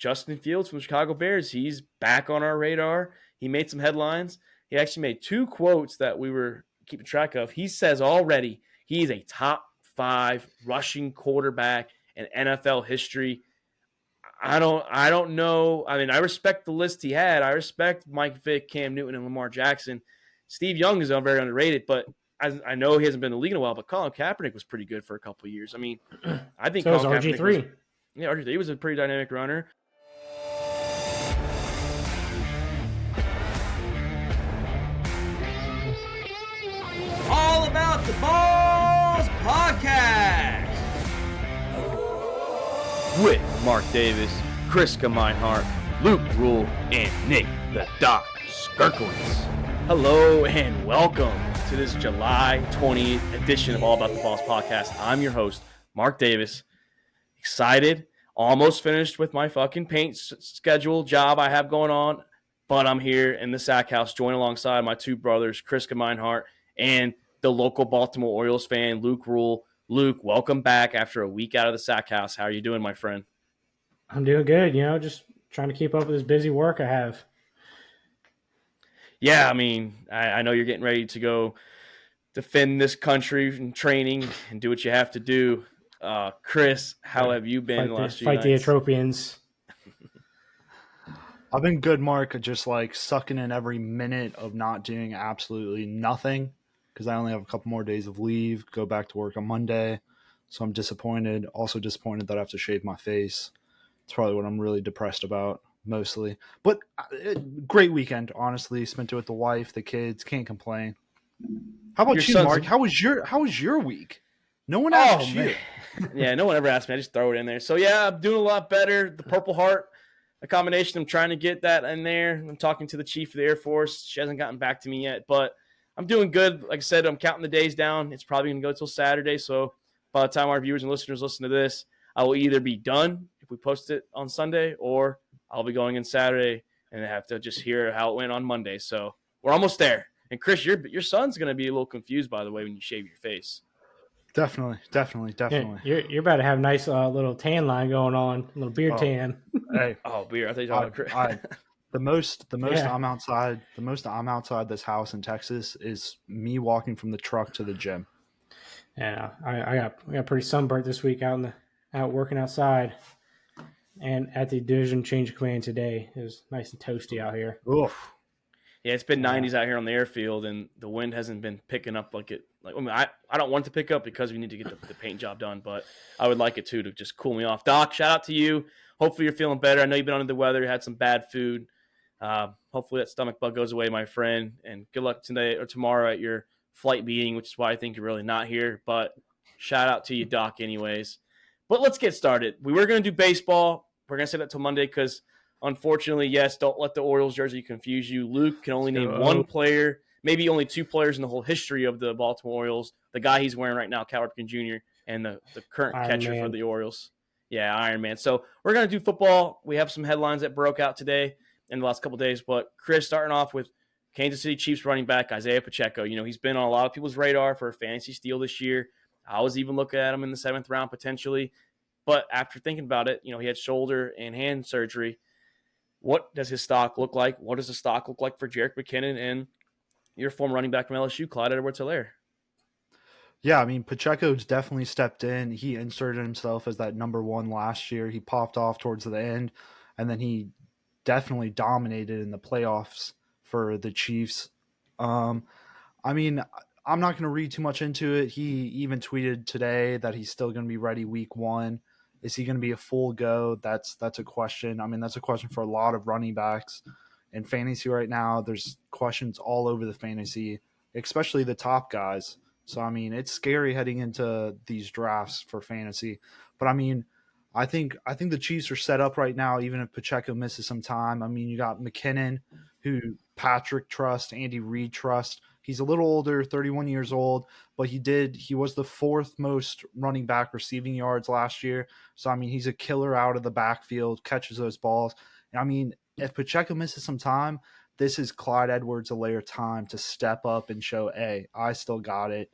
Justin Fields from the Chicago Bears, he's back on our radar. He made some headlines. He actually made 2 quotes that we were keeping track of. He says already he is a top 5 rushing quarterback in NFL history. I don't know. I mean, I respect the list he had. I respect Mike Vick, Cam Newton, and Lamar Jackson. Steve Young is very underrated, but I know he hasn't been in the league in a while, but Colin Kaepernick was pretty good for a couple of years. I mean, I think so Colin was RG3. RG3 was a pretty dynamic runner. All About the Balls podcast With Mark Davis, Chris Meinhardt, Luke Rule, and Nick the Doc Skirkowitz. Hello and welcome to this July 20th edition of All About the Balls podcast. I'm your host, Mark Davis. Excited, almost finished with my fucking paint schedule job I have going on, but I'm here in the Sack House, joined alongside my 2 brothers, Chris Meinhardt and the local Baltimore Orioles fan, Luke Rule. Luke, welcome back after a week out of the Sack House. How are you doing, my friend? I'm doing good, just trying to keep up with this busy work I have. Yeah, I mean, I know you're getting ready to go defend this country and training and do what you have to do. Chris, how have you been the last few nights? Fight the Atropians. I've been good, Mark, just like sucking in every minute of not doing absolutely nothing because I only have a couple more days of leave, go back to work on Monday. So I'm disappointed. Also disappointed that I have to shave my face. It's probably what I'm really depressed about mostly. But great weekend, honestly. Spent it with the wife, the kids. Can't complain. How about you, Mark? How was your week? No one asked you. Yeah, no one ever asked me. I just throw it in there. So, yeah, I'm doing a lot better. The Purple Heart, a combination. I'm trying to get that in there. I'm talking to the Chief of the Air Force. She hasn't gotten back to me yet, but I'm doing good. Like I said, I'm counting the days down. It's probably going to go till Saturday. So by the time our viewers and listeners listen to this, I will either be done if we post it on Sunday, or I'll be going in Saturday and have to just hear how it went on Monday. So we're almost there. And Chris, your son's going to be a little confused, by the way, when you shave your face. Definitely. Yeah, you're about to have a nice little tan line going on, a little beard tan. Hey, beer. I think you're talking about Chris. The most I'm outside. The most I'm outside this house in Texas is me walking from the truck to the gym. Yeah, I got pretty sunburnt this week out working outside, and at the division change of command today. It was nice and toasty out here. Oof. Yeah, it's been 90s out here on the airfield, and the wind hasn't been picking up like it. Like, I mean, I don't want it to pick up because we need to get the paint job done, but I would like it to just cool me off. Doc, shout out to you. Hopefully you're feeling better. I know you've been under the weather, had some bad food. Hopefully that stomach bug goes away, my friend, and good luck today or tomorrow at your flight meeting, which is why I think you're really not here. But shout out to you, Doc, anyways. But let's get started. We were going to do baseball. We're going to say that till Monday because, unfortunately, yes, don't let the Orioles jersey confuse you. Luke can only name 1 player, maybe only 2 players in the whole history of the Baltimore Orioles. The guy he's wearing right now, Cal Ripken Jr., and the current catcher for the Orioles. Yeah, Iron Man. So we're going to do football. We have some headlines that broke out today in the last couple of days. But, Chris, starting off with Kansas City Chiefs running back Isaiah Pacheco. He's been on a lot of people's radar for a fantasy steal this year. I was even looking at him in the 7th round potentially. But after thinking about it, he had shoulder and hand surgery. What does his stock look like? What does the stock look like for Jerick McKinnon and your former running back from LSU, Clyde Edwards-Helaire? Yeah, I mean, Pacheco's definitely stepped in. He inserted himself as that number 1 last year. He popped off towards the end, and then he definitely dominated in the playoffs for the Chiefs. I mean, I'm not going to read too much into it. He even tweeted today that he's still going to be ready week 1. Is he going to be a full go? That's a question. I mean, that's a question for a lot of running backs in fantasy right now. There's questions all over the fantasy, especially the top guys. So, I mean, it's scary heading into these drafts for fantasy. But, I mean, I think the Chiefs are set up right now, even if Pacheco misses some time. I mean, you got McKinnon, who Patrick trusts, Andy Reid trusts. He's a little older, 31 years old, but he was the 4th most running back receiving yards last year. So, I mean, he's a killer out of the backfield, catches those balls. And, I mean, if Pacheco misses some time, this is Clyde Edwards-Helaire time to step up and show, hey, I still got it,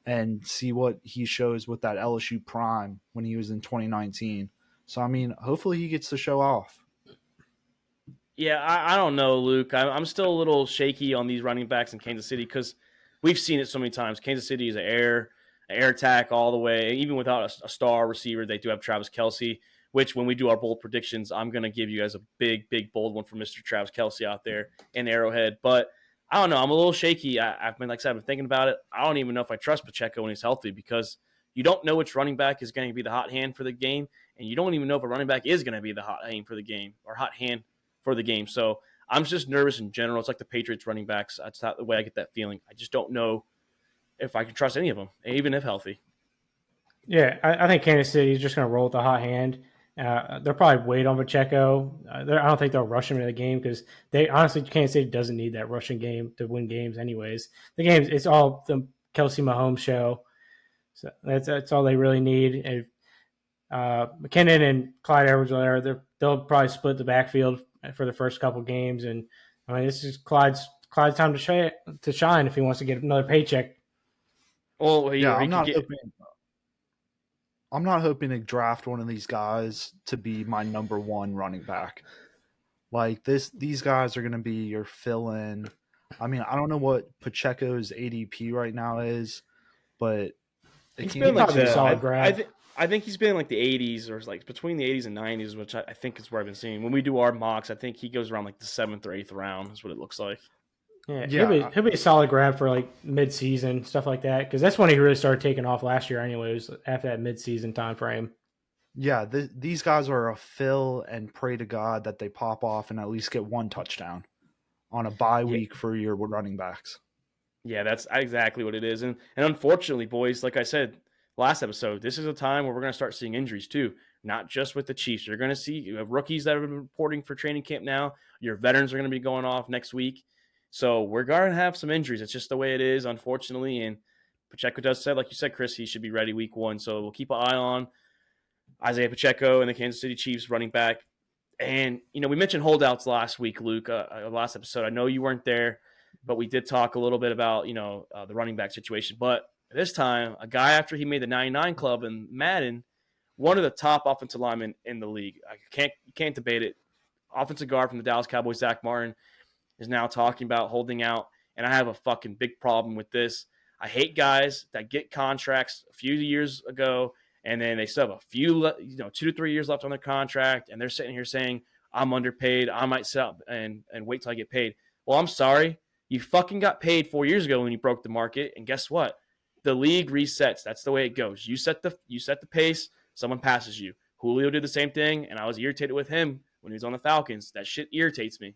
and see what he shows with that LSU prime when he was in 2019. So, I mean, hopefully he gets to show off. Yeah, I don't know, Luke. I'm still a little shaky on these running backs in Kansas City because we've seen it so many times. Kansas City is an air attack all the way. Even without a star receiver, they do have Travis Kelce, which when we do our bold predictions, I'm going to give you guys a big, bold one for Mr. Travis Kelce out there in Arrowhead. But I don't know. I'm a little shaky. I've been, like I said, I've been thinking about it. I don't even know if I trust Pacheco when he's healthy because you don't know which running back is going to be the hot hand for the game, and you don't even know if a running back is going to be the hot hand for the game or hot hand for the game. So I'm just nervous in general. It's like the Patriots running backs. That's not the way I get that feeling. I just don't know if I can trust any of them, even if healthy. Yeah, I think Kansas City is just going to roll with the hot hand. They'll probably wait on Pacheco. I don't think they'll rush him in the game because they honestly Kansas City doesn't need that rushing game to win games anyways. The games it's all the Kelsey Mahomes show. So that's all they really need. And McKinnon and Clyde Edwards-Helaire, they'll probably split the backfield for the first couple games. And I mean, this is Clyde's time to shine if he wants to get another paycheck. Well, Yeah, I'm not hoping to draft one of these guys to be my number one running back. Like these guys are going to be your fill-in. I mean, I don't know what Pacheco's ADP right now is, but he's been like a solid grab. I think he's been in like the 80s or like between the 80s and 90s, which I think is where I've been seeing. When we do our mocks, I think he goes around like the 7th or 8th round is what it looks like. Yeah. He'll be a solid grab for like mid-season, stuff like that, because that's when he really started taking off last year anyways, after that mid-season time frame. Yeah, these guys are a fill and pray to God that they pop off and at least get one touchdown on a bye week for your running backs. Yeah, that's exactly what it is. And unfortunately, boys, like I said last episode, this is a time where we're going to start seeing injuries too, not just with the Chiefs. You're going to see you have rookies that have been reporting for training camp now. Your veterans are going to be going off next week. So we're going to have some injuries. It's just the way it is, unfortunately. And Pacheco does say, like you said, Chris, he should be ready week 1. So we'll keep an eye on Isaiah Pacheco and the Kansas City Chiefs running back. And, we mentioned holdouts last week, Luke, last episode. I know you weren't there, but we did talk a little bit about, the running back situation. But this time, a guy after he made the 99 club in Madden, one of the top offensive linemen in the league. You can't debate it. Offensive guard from the Dallas Cowboys, Zack Martin, is now talking about holding out, and I have a fucking big problem with this. I hate guys that get contracts a few years ago, and then they still have a few, 2 to 3 years left on their contract, and they're sitting here saying, I'm underpaid, I might sell and wait till I get paid. Well, I'm sorry. You fucking got paid 4 years ago when you broke the market, and guess what? The league resets. That's the way it goes. You set the pace, someone passes you. Julio did the same thing, and I was irritated with him when he was on the Falcons. That shit irritates me.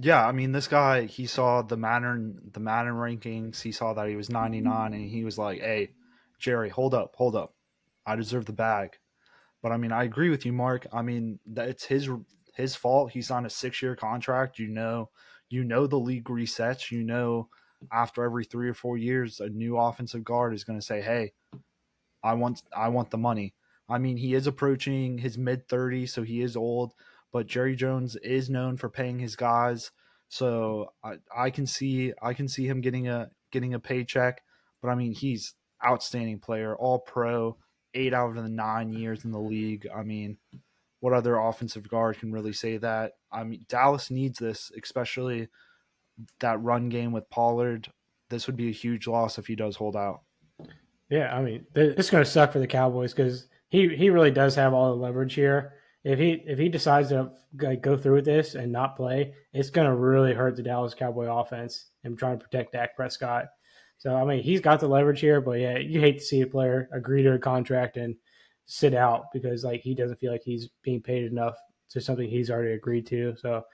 Yeah, I mean, this guy, he saw the Madden rankings. He saw that he was 99, and he was like, hey, Jerry, hold up. I deserve the bag. But, I mean, I agree with you, Mark. I mean, it's his fault. He signed a 6-year contract. You know the league resets. After every 3 or 4 years, a new offensive guard is going to say, hey, I want the money. I mean, he is approaching his mid-30s, so he is old. But Jerry Jones is known for paying his guys, so I can see him getting a paycheck. But I mean, he's outstanding player, all pro, 8 out of the 9 years in the league. I mean, what other offensive guard can really say that? I mean, Dallas needs this, especially that run game with Pollard. This would be a huge loss if he does hold out. Yeah, I mean, it's going to suck for the Cowboys because he really does have all the leverage here. If he decides to go through with this and not play, it's going to really hurt the Dallas Cowboy offense and trying to protect Dak Prescott. So, I mean, he's got the leverage here, but yeah, you hate to see a player agree to a contract and sit out because he doesn't feel like he's being paid enough to something he's already agreed to. So,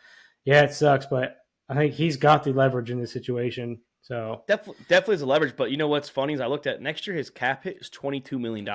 yeah, it sucks, but I think he's got the leverage in this situation. So definitely is a leverage. But you know what's funny is I looked at next year his cap hit is $22 million.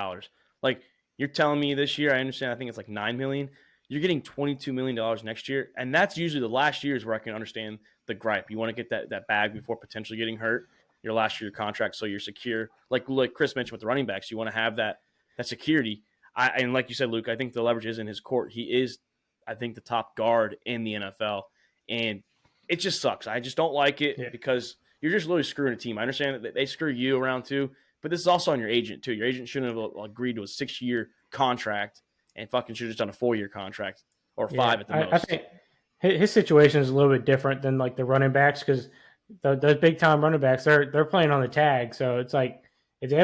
You're telling me this year, I understand, I think it's like $9 million. You're getting $22 million next year. And that's usually the last years where I can understand the gripe. You want to get that bag before potentially getting hurt, your last year contract, so you're secure. Like Chris mentioned with the running backs, you want to have that security. And like you said, Luke, I think the leverage is in his court. He is, I think, the top guard in the NFL. And it just sucks. I just don't like it because you're just literally screwing a team. I understand that they screw you around too. But this is also on your agent, too. Your agent shouldn't have agreed to a 6-year contract and fucking should have just done a 4-year contract. or 5 at the most. I think his situation is a little bit different than like the running backs because those big time running backs they're playing on the tag, so it's like if they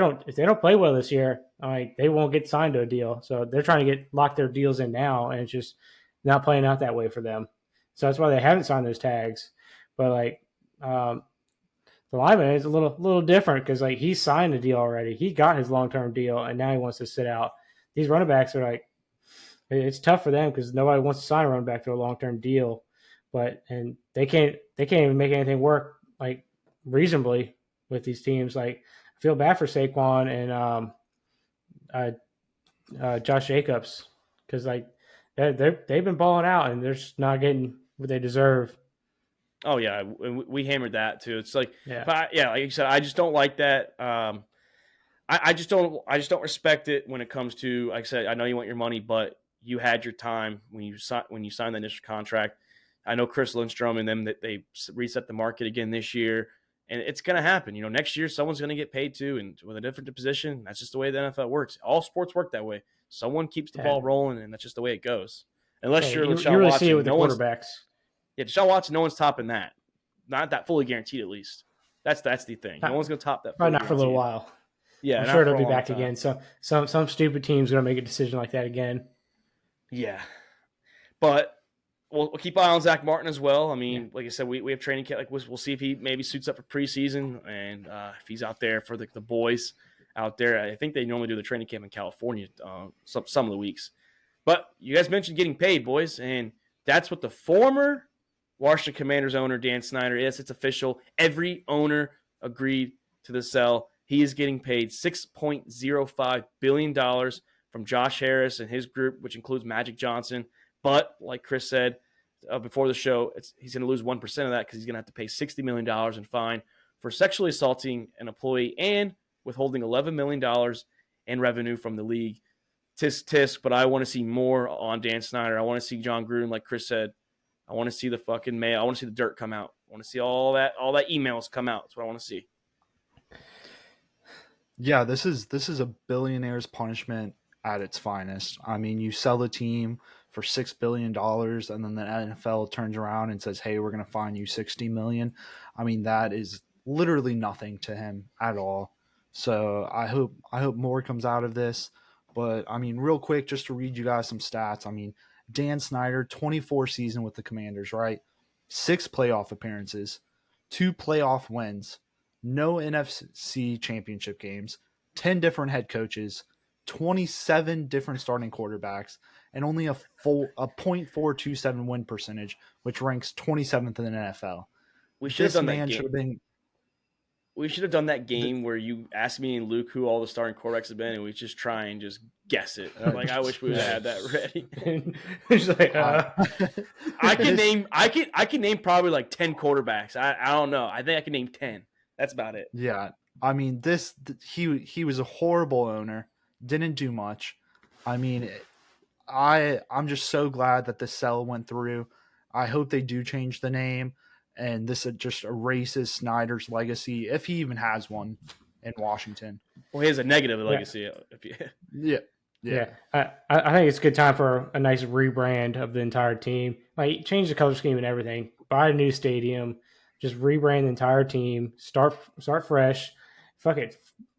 don't play well this year, like they won't get signed to a deal. So they're trying to lock their deals in now, and it's just not playing out that way for them. So that's why they haven't signed those tags. But like the lineman is a little different because like he's signed a deal already. He got his long term deal, and now he wants to sit out. These running backs are like it's tough for them because nobody wants to sign a running back to a long term deal, and they can't even make anything work like reasonably with these teams. Like I feel bad for Saquon and Josh Jacobs because like they've been balling out and they're just not getting what they deserve. Oh yeah, we hammered that too. It's like, Yeah. but like you said, I just don't like that. I just don't respect it when it comes to. Like I said, I know you want your money, but you had your time when you signed the initial contract. I know Chris Lindstrom and them that they reset the market again this year, and it's going to happen. You know, next year someone's going to get paid too, and with a different position. That's just the way the NFL works. All sports work that way. Someone keeps the ball rolling, and that's just the way it goes. Unless you're Deshaun you really Watson, see it with no the quarterbacks. Yeah, Deshaun Watson, no one's topping that. Not that fully guaranteed, at least. That's the thing. No one's going to top that. Probably not for a little while. Yeah, I'm sure it'll be back again. So some stupid team's going to make a decision like that again. Yeah, but we'll keep an eye on Zack Martin as well. I mean, like I said, we have training camp. Like we'll see if he maybe suits up for preseason and if he's out there for the boys out there. I think they normally do the training camp in California some of the weeks. But you guys mentioned getting paid, boys, and that's what the former Washington Commanders owner Dan Snyder is. It's official. Every owner agreed to the sell. He is getting paid $6.05 billion from Josh Harris and his group, which includes Magic Johnson. But like Chris said before the show, he's going to lose 1% of that because he's going to have to pay $60 million in fine for sexually assaulting an employee and withholding $11 million in revenue from the league. Tisk, but I want to see more on Dan Snyder. I want to see John Gruden, like Chris said. I want to see the fucking mail. I want to see the dirt come out. I want to see all that emails come out. That's what I want to see. Yeah, this is a billionaire's punishment at its finest. I mean, you sell the team for $6 billion and then the NFL turns around and says, hey, we're going to fine you $60 million. I mean, that is literally nothing to him at all. So I hope more comes out of this. But I mean, real quick, just to read you guys some stats. I mean, Dan Snyder, 24 season with the Commanders, right? 6 playoff appearances, 2 playoff wins, no NFC championship games, 10 different head coaches, 27 different starting quarterbacks, and only a .427 win percentage, which ranks 27th in the NFL. We should have done that game. We should have done that game where you asked me and Luke who all the starting quarterbacks have been, and we just try and just guess it. Like I wish we would have had that ready. It's like, I can name probably like 10 quarterbacks. I don't know. I think I can name 10. That's about it. Yeah, I mean he was a horrible owner. Didn't do much. I mean, I'm just so glad that the sell went through. I hope they do change the name. And this just erases Snyder's legacy, if he even has one, in Washington. Well, he has a negative legacy. Yeah. I think it's a good time for a nice rebrand of the entire team. Like, change the color scheme and everything. Buy a new stadium. Just rebrand the entire team. Start fresh. Fuck it.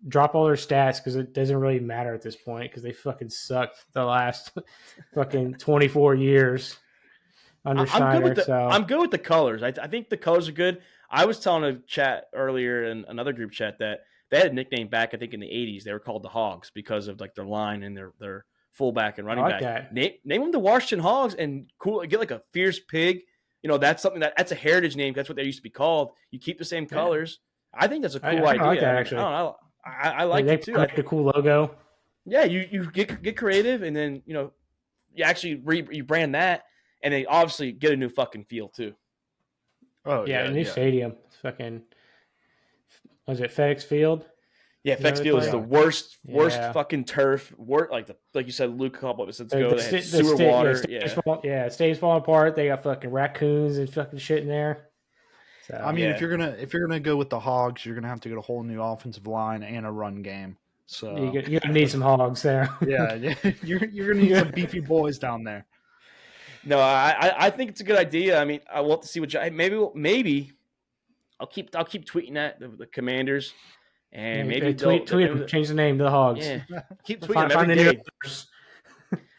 Drop all their stats because it doesn't really matter at this point because they fucking sucked the last fucking 24 years. I'm good with the colors. I think the colors are good. I was telling a chat earlier in another group chat that they had a nickname back, I think in the 80s. They were called the Hogs because of like their line and their fullback and running back. Name them the Washington Hogs and get like a fierce pig. You know, that's something that's a heritage name. That's what they used to be called. You keep the same colors. I think that's a cool idea. I like that, actually. I like it too. Like the cool logo. Yeah, you get creative and then, you know, you actually rebrand that. And they obviously get a new fucking feel too. Oh yeah, a new stadium. It's fucking. Was it FedEx Field? Yeah, FedEx Field is the worst fucking turf. Like you said, Luke a couple episodes ago, they had sewer water. Stadium's falling apart. They got fucking raccoons and fucking shit in there. So, I mean, if you're gonna go with the Hogs, you're gonna have to get a whole new offensive line and a run game. So you're gonna need some hogs there. yeah, you're gonna need some beefy boys down there. No, I think it's a good idea. I mean, I will have to see what maybe I'll keep tweeting that the Commanders, and maybe tweet them, change the name to the Hogs. Yeah, keep tweeting them Find every the day. owners.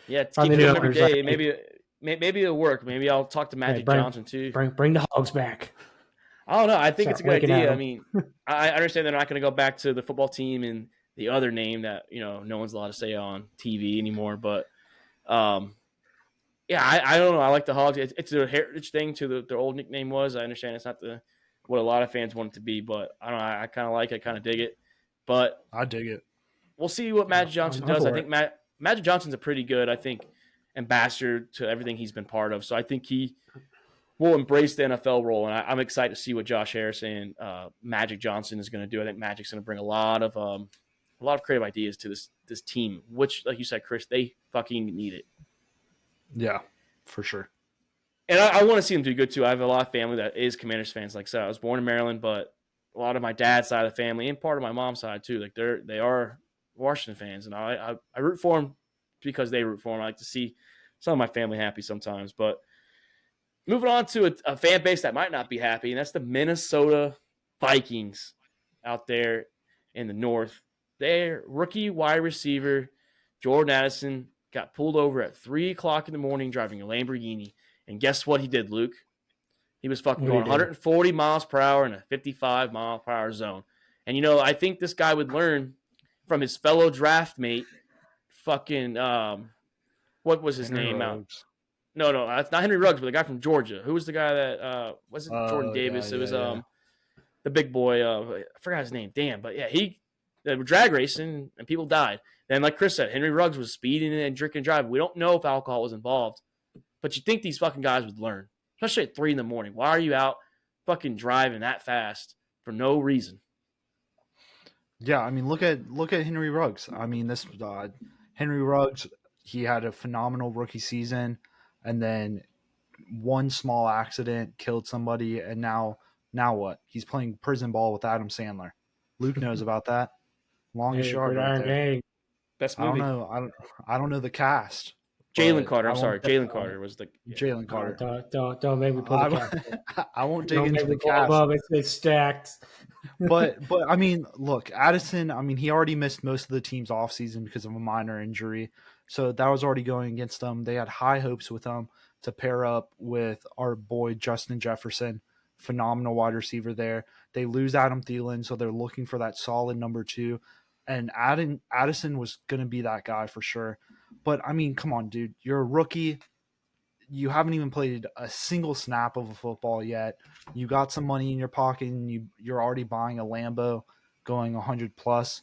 Yeah, Find keep the tweeting new them every owners, day. like, Maybe it'll work. Maybe I'll talk to Magic Johnson too. Bring the Hogs back. I don't know. I think Start it's a good winking at idea. I them. mean, I understand they're not going to go back to the football team and the other name that no one's allowed to say on TV anymore. But yeah, I don't know. I like the Hogs. It's a heritage thing to their old nickname was. I understand it's not what a lot of fans want it to be, but I don't know. I kind of like it, kind of dig it. But I dig it. we'll see what Magic Johnson does. I think Magic Johnson's a pretty good, ambassador to everything he's been part of. So I think he will embrace the NFL role, and I'm excited to see what Josh Harris and Magic Johnson is going to do. I think Magic's going to bring a lot of creative ideas to this team, which, like you said, Chris, they fucking need it. Yeah, for sure. And I want to see them do good too. I have a lot of family that is Commanders fans. Like I said, I was born in Maryland, but a lot of my dad's side of the family and part of my mom's side too, like they are Washington fans, and I root for them because they root for them. I like to see some of my family happy sometimes. But moving on to a fan base that might not be happy, and that's the Minnesota Vikings out there in the North. Their rookie wide receiver, Jordan Addison, got pulled over at 3 o'clock in the morning driving a Lamborghini. And guess what he did, Luke? He was fucking going 140 miles per hour in a 55 mile per hour zone. And, I think this guy would learn from his fellow draft mate, fucking, what was his name? No, that's not Henry Ruggs, but the guy from Georgia. Who was the guy that wasn't Jordan Davis? It was the big boy. I forgot his name. Damn, but yeah, they were drag racing and people died. Then, like Chris said, Henry Ruggs was speeding and drinking and driving. We don't know if alcohol was involved, but you think these fucking guys would learn, especially at 3 a.m. Why are you out fucking driving that fast for no reason? Yeah, I mean, look at Henry Ruggs. I mean, this Henry Ruggs, he had a phenomenal rookie season, and then one small accident killed somebody, and now what? He's playing prison ball with Adam Sandler. Luke knows about that. Longest yard right there. Best movie. I don't know the cast. Jalen Carter. I'm sorry. Jalen Carter was the Jalen Carter. Don't make me pull the cast. I won't dig into the cast. It's stacked. but I mean, look, Addison. I mean, he already missed most of the team's offseason because of a minor injury, so that was already going against them. They had high hopes with him to pair up with our boy Justin Jefferson, phenomenal wide receiver there. They lose Adam Thielen, so they're looking for that solid number 2. And Addison was going to be that guy for sure. But, I mean, come on, dude. You're a rookie. You haven't even played a single snap of a football yet. You got some money in your pocket, and you're already buying a Lambo going 100+.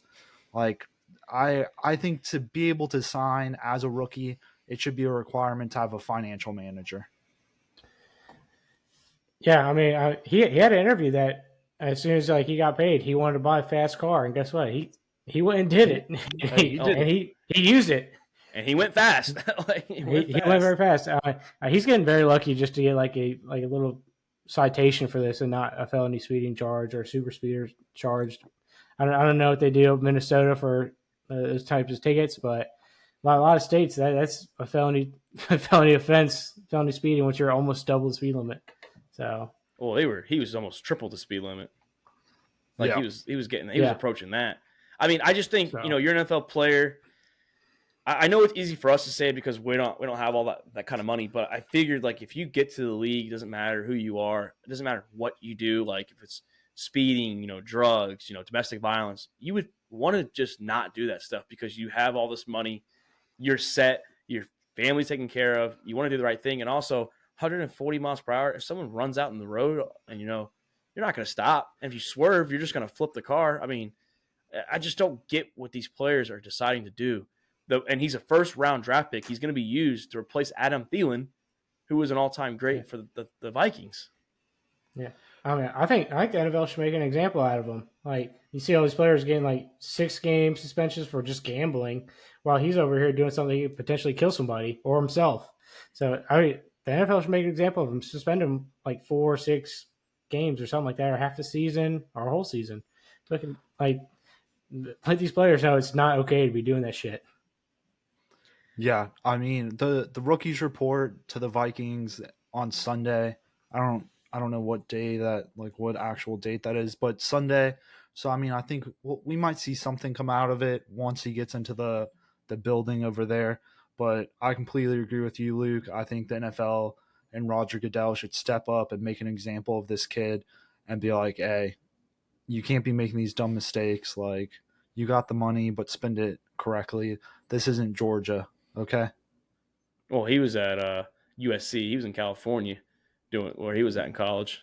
Like, I think to be able to sign as a rookie, it should be a requirement to have a financial manager. Yeah, I mean, he had an interview that as soon as he got paid, he wanted to buy a fast car, and guess what? He went and did it. He used it. And he went fast. He went very fast. He's getting very lucky just to get like a little citation for this and not a felony speeding charge or super speeder charged. I don't know what they do in Minnesota for those types of tickets, but a lot of states that's a felony offense, felony speeding, which are almost double the speed limit. So, he was almost triple the speed limit. Like yeah. he was approaching that. I mean, I just think you're an NFL player. I know it's easy for us to say because we don't have all that kind of money, but I figured like if you get to the league, it doesn't matter who you are, it doesn't matter what you do. Like if it's speeding, drugs, domestic violence, you would want to just not do that stuff because you have all this money, you're set, your family's taken care of, you want to do the right thing, and also 140 miles per hour. If someone runs out in the road and you're not going to stop, and if you swerve, you're just going to flip the car. I mean, I just don't get what these players are deciding to do. And he's a first-round draft pick. He's going to be used to replace Adam Thielen, who was an all-time great for the Vikings. Yeah, I mean, I think the NFL should make an example out of him. Like, you see all these players getting like 6-game suspensions for just gambling, while he's over here doing something that could potentially kill somebody or himself. So, I mean, the NFL should make an example of him. Suspend him like 4 or 6 games or something like that, or half the season or a whole season. So, let these players know it's not okay to be doing that shit. Yeah, I mean the rookies report to the Vikings on Sunday. I don't know what day that what actual date that is, but Sunday. So I mean, I think we might see something come out of it once he gets into the building over there. But I completely agree with you, Luke. I think the NFL and Roger Goodell should step up and make an example of this kid and be like, "Hey, you can't be making these dumb mistakes. Like, you got the money, but spend it correctly. This isn't Georgia." Okay. Well, he was at USC. He was in California doing where he was at in college.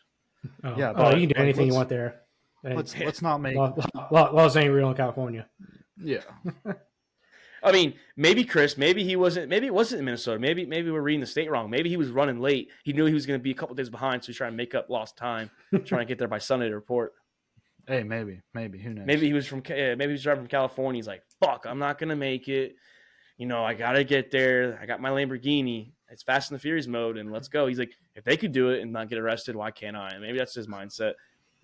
Oh, Yeah, oh, but, you can do like, anything you let's- want there. Hey, Let's not make laws ain't real in California. yeah. I mean, maybe Chris, maybe he wasn't. Maybe it wasn't in Minnesota. Maybe we're reading the state wrong. Maybe he was running late. He knew he was going to be a couple days behind, so he's trying to make up lost time, trying to get there by Sunday to report. Hey, maybe who knows? Maybe he was maybe he was driving from California. He's like, "Fuck, I'm not going to make it. You know, I got to get there. I got my Lamborghini. It's Fast and the Furious mode, and let's go." He's like, if they could do it and not get arrested, why can't I? And maybe that's his mindset.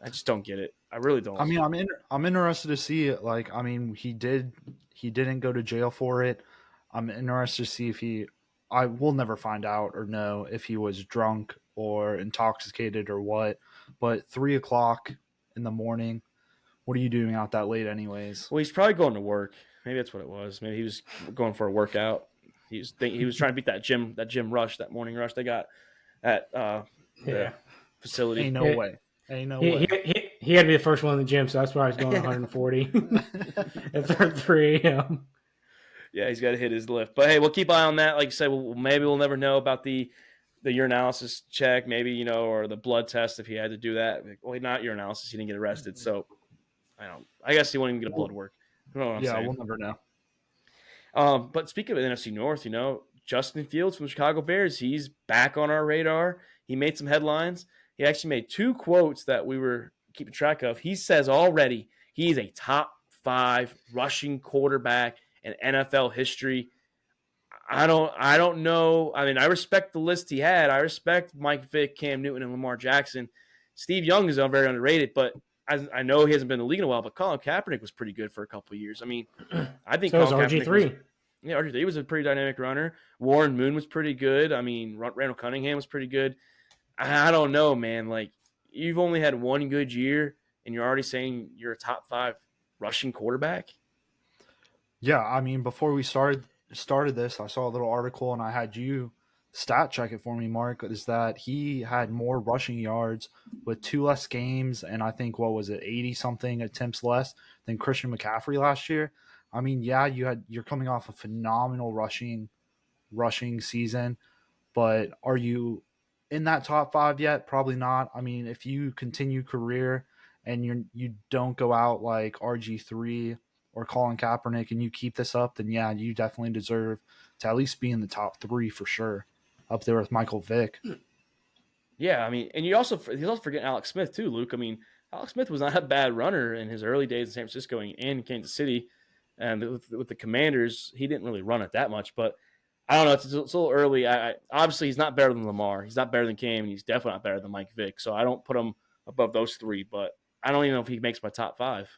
I just don't get it. I really don't. I mean, I'm interested to see it. Like, I mean, he didn't go to jail for it. I'm interested to see if I will never find out or know if he was drunk or intoxicated or what. But 3 o'clock in the morning, what are you doing out that late, anyways? Well, he's probably going to work. Maybe that's what it was. Maybe he was going for a workout. He was trying to beat that gym rush, that morning rush they got at the facility. Ain't no way. He had to be the first one in the gym, so that's why he's going 140 at 3 a.m. Yeah, he's got to hit his lift. But hey, we'll keep eye on that. Like you said, maybe we'll never know about the urinalysis check, maybe, or the blood test if he had to do that. Well, not urinalysis, he didn't get arrested, so I guess he won't even get a blood work. I don't know what I'm saying. We'll never know. But speaking of the NFC North, Justin Fields from the Chicago Bears, he's back on our radar. He made some headlines. He actually made 2 quotes that we were keeping track of. He says already he's a top 5 rushing quarterback in NFL history. I don't know. I mean, I respect the list he had. I respect Mike Vick, Cam Newton, and Lamar Jackson. Steve Young is very underrated, but I know he hasn't been in the league in a while, but Colin Kaepernick was pretty good for a couple of years. I mean, I think So was Colin Kaepernick RG3. RG3 was a pretty dynamic runner. Warren Moon was pretty good. I mean, Randall Cunningham was pretty good. I don't know, man. Like, you've only had one good year, and you're already saying you're a top 5 rushing quarterback? Yeah, I mean, before we started this, I saw a little article, and I had you stat check it for me, Mark, is that he had more rushing yards with 2 less games, and I think, 80-something attempts less than Christian McCaffrey last year. I mean, yeah, you're coming off a phenomenal rushing season, but are you in that top 5 yet? Probably not. I mean, if you continue career and you don't go out like RG3 or Colin Kaepernick and you keep this up, then yeah, you definitely deserve to at least be in the top 3 for sure, up there with Michael Vick. Yeah, I mean, and he's also forgetting Alex Smith too, Luke. I mean, Alex Smith was not a bad runner in his early days in San Francisco and Kansas City, and with the Commanders, he didn't really run it that much. But I don't know, it's a little early. Obviously, he's not better than Lamar. He's not better than Cam, and he's definitely not better than Mike Vick. So I don't put him above those 3, but I don't even know if he makes my top 5.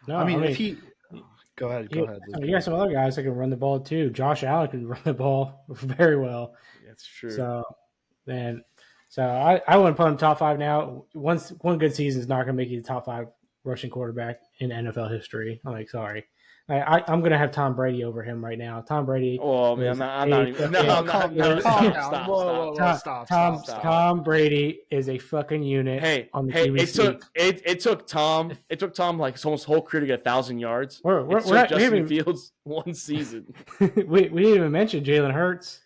No, I mean, if he go ahead. You got some other guys that can run the ball too. Josh Allen can run the ball very well. That's true. So I wouldn't put him top 5 now. One good season is not going to make you the top 5 rushing quarterback in NFL history. I'm like, sorry. I'm going to have Tom Brady over him right now. Tom Brady. Oh, man, I'm not even. Stop. Tom Brady is a fucking unit. Hey, on the QB it took Tom like his almost whole career to get 1,000 yards. We're Justin Fields 1 season. we didn't even mention Jalen Hurts.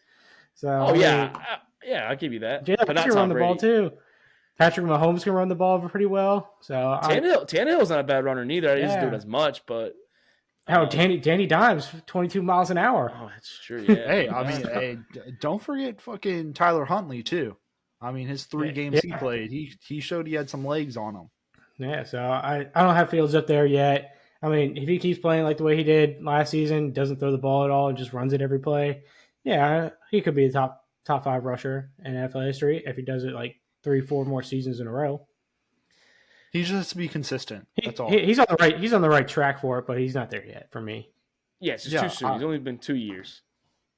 So I'll give you that. Jalen Hurts can run the ball too. Patrick Mahomes can run the ball pretty well. So Tannehill's not a bad runner neither. He doesn't do it as much, but Danny Dimes 22 miles an hour. Oh, that's true. Yeah. Hey, I mean, don't forget fucking Tyler Huntley too. I mean, his 3 games he played, he showed he had some legs on him. Yeah, so I don't have Fields up there yet. I mean, if he keeps playing like the way he did last season, doesn't throw the ball at all and just runs it every play, yeah, he could be the top 5 rusher in NFL history if he does it like 3-4 more seasons in a row. He just has to be consistent. That's all. He's on the right track for it, but he's not there yet for me. Yeah, it's just too soon. He's only been 2 years.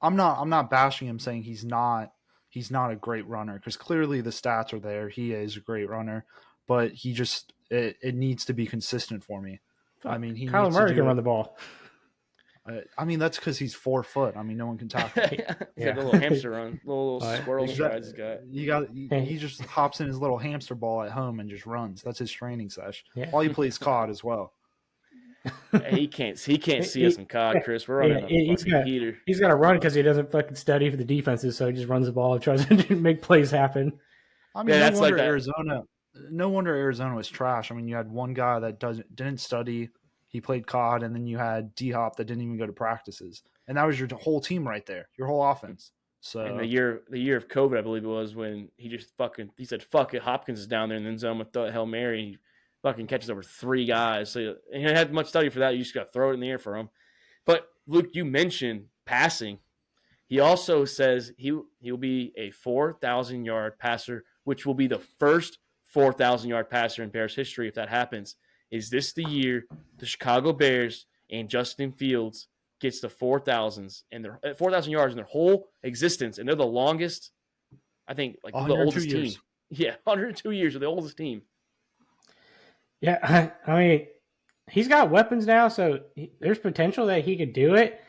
I'm not bashing him saying he's not a great runner, because clearly the stats are there. He is a great runner, but he just it needs to be consistent for me. I mean, he Kyler needs Murray to can do run the ball. I mean, that's because he's 4 foot. I mean, no one can tackle him. He's got a little hamster run, little squirrel strides he's got. He just hops in his little hamster ball at home and just runs. That's his training sesh. Yeah. While he plays COD as well. He can't see us in COD, Chris. We're running a fucking heater. He's got to run because he doesn't fucking study for the defenses, so he just runs the ball and tries to make plays happen. I mean, Yeah, no wonder Arizona was trash. I mean, you had one guy that didn't study. He played COD, and then you had D-Hop that didn't even go to practices. And that was your whole team right there, your whole offense. So And the year of COVID, I believe it was, when he said, fuck it, Hopkins is down there in the end zone with the Hail Mary, and he fucking catches over 3 guys. So he had much study for that. You just got to throw it in the air for him. But, Luke, you mentioned passing. He also says he'll be a 4,000-yard passer, which will be the first 4,000-yard passer in Bears history if that happens. Is this the year the Chicago Bears and Justin Fields gets the 4,000s and their 4,000 yards in their whole existence, and they're the longest, I think, like the oldest years. team. Yeah, 102 years are the oldest team. Yeah, I mean, he's got weapons now, so there's potential that he could do it.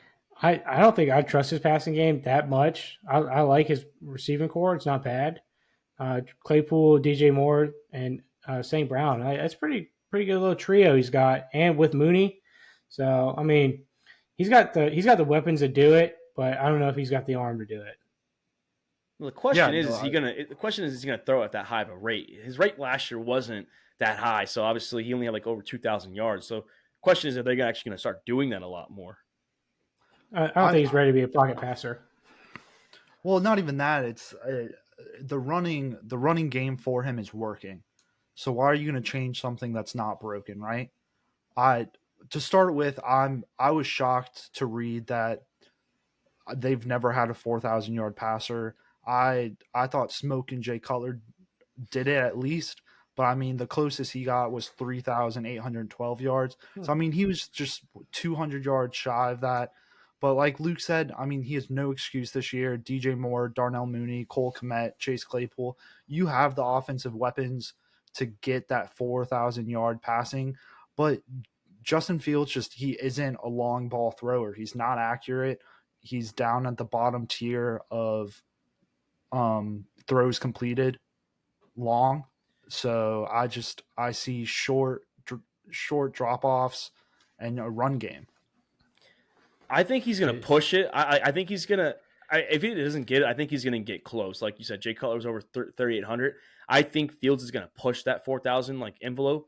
I don't think I trust his passing game that much. I like his receiving core; it's not bad. Claypool, DJ Moore, and St. Brown. That's pretty good little trio he's got, and with Mooney. So I mean, he's got the weapons to do it, but I don't know if he's got the arm to do it. Well, the question is he gonna throw at that high of a rate? His rate last year wasn't that high, so obviously he only had like over 2,000 yards. So the question is, are they actually gonna start doing that a lot more? I don't think he's ready to be a pocket passer. Well, not even that. It's the running game for him is working. So why are you going to change something that's not broken, right? To start with, I was shocked to read that they've never had a 4,000-yard passer. I thought Smoke and Jay Cutler did it at least, but I mean the closest he got was 3,812 yards. So I mean he was just 200 yards shy of that. But like Luke said, I mean, he has no excuse this year. DJ Moore, Darnell Mooney, Cole Kmet, Chase Claypool. You have the offensive weapons to get that 4,000-yard passing. But Justin Fields he isn't a long ball thrower. He's not accurate. He's down at the bottom tier of throws completed long. So I see short drop-offs and a run game. I think he's going to push it. I think he's going to – if he doesn't get it, I think he's going to get close. Like you said, Jay Cutler was over 3,800. I think Fields is going to push that 4,000 envelope.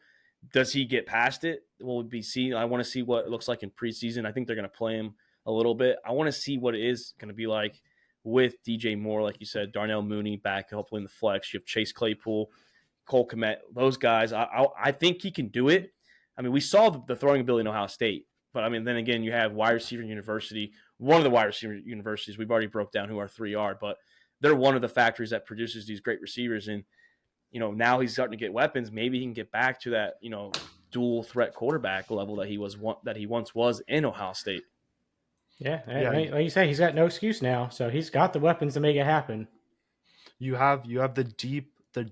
Does he get past it? Will be seen. I want to see what it looks like in preseason. I think they're going to play him a little bit. I want to see what it is going to be like with DJ Moore, like you said, Darnell Mooney back, hopefully in the flex. You have Chase Claypool, Cole Kmet, those guys. I think he can do it. I mean, we saw the throwing ability in Ohio State. But, I mean, then again, you have wide receiver university, one of the wide receiver universities. We've already broke down who our 3 are, but they're one of the factories that produces these great receivers. And, now he's starting to get weapons. Maybe he can get back to that, dual threat quarterback level that he once was in Ohio State. Yeah. Like you say, he's got no excuse now. So he's got the weapons to make it happen. You have the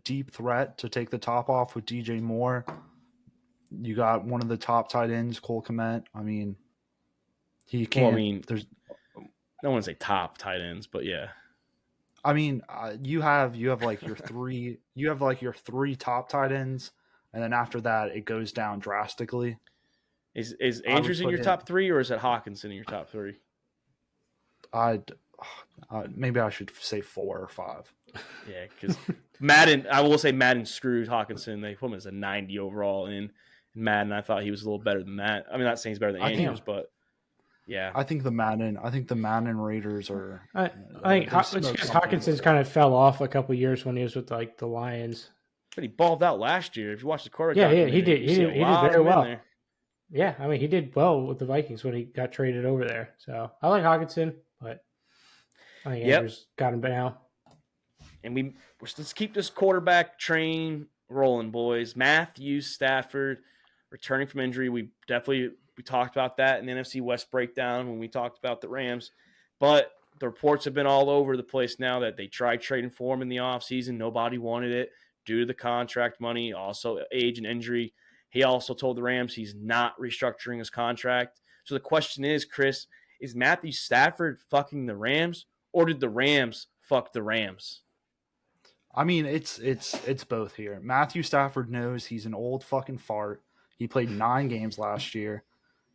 deep threat to take the top off with DJ Moore. You got one of the top tight ends, Cole Kmet. I mean, he can't. Well, I mean, there's no one say top tight ends, but yeah. I mean, you have like your 3. You have like your 3 top tight ends, and then after that, it goes down drastically. Is Andrews in your top 3, or is it Hawkinson in your top 3? Maybe I should say 4 or 5. Yeah, because Madden. I will say Madden screwed Hawkinson. They put him as a 90 overall in Madden. I thought he was a little better than that. I mean, not saying he's better than Andrews, but yeah. I think the Madden Raiders are. I think it's because Hawkinson's kind of fell off a couple of years when he was with the Lions. But he balled out last year. If you watch the quarterback, yeah, he did. He did very well. There. Yeah, I mean, he did well with the Vikings when he got traded over there. So I like Hawkinson, but I think Andrews got him now. And let's keep this quarterback train rolling, boys. Matthew Stafford returning from injury. We talked about that in the NFC West breakdown when we talked about the Rams. But the reports have been all over the place now that they tried trading for him in the offseason. Nobody wanted it due to the contract money, also age and injury. He also told the Rams he's not restructuring his contract. So the question is, Chris, is Matthew Stafford fucking the Rams, or did the Rams fuck the Rams? I mean, it's both here. Matthew Stafford knows he's an old fucking fart. He played 9 games last year.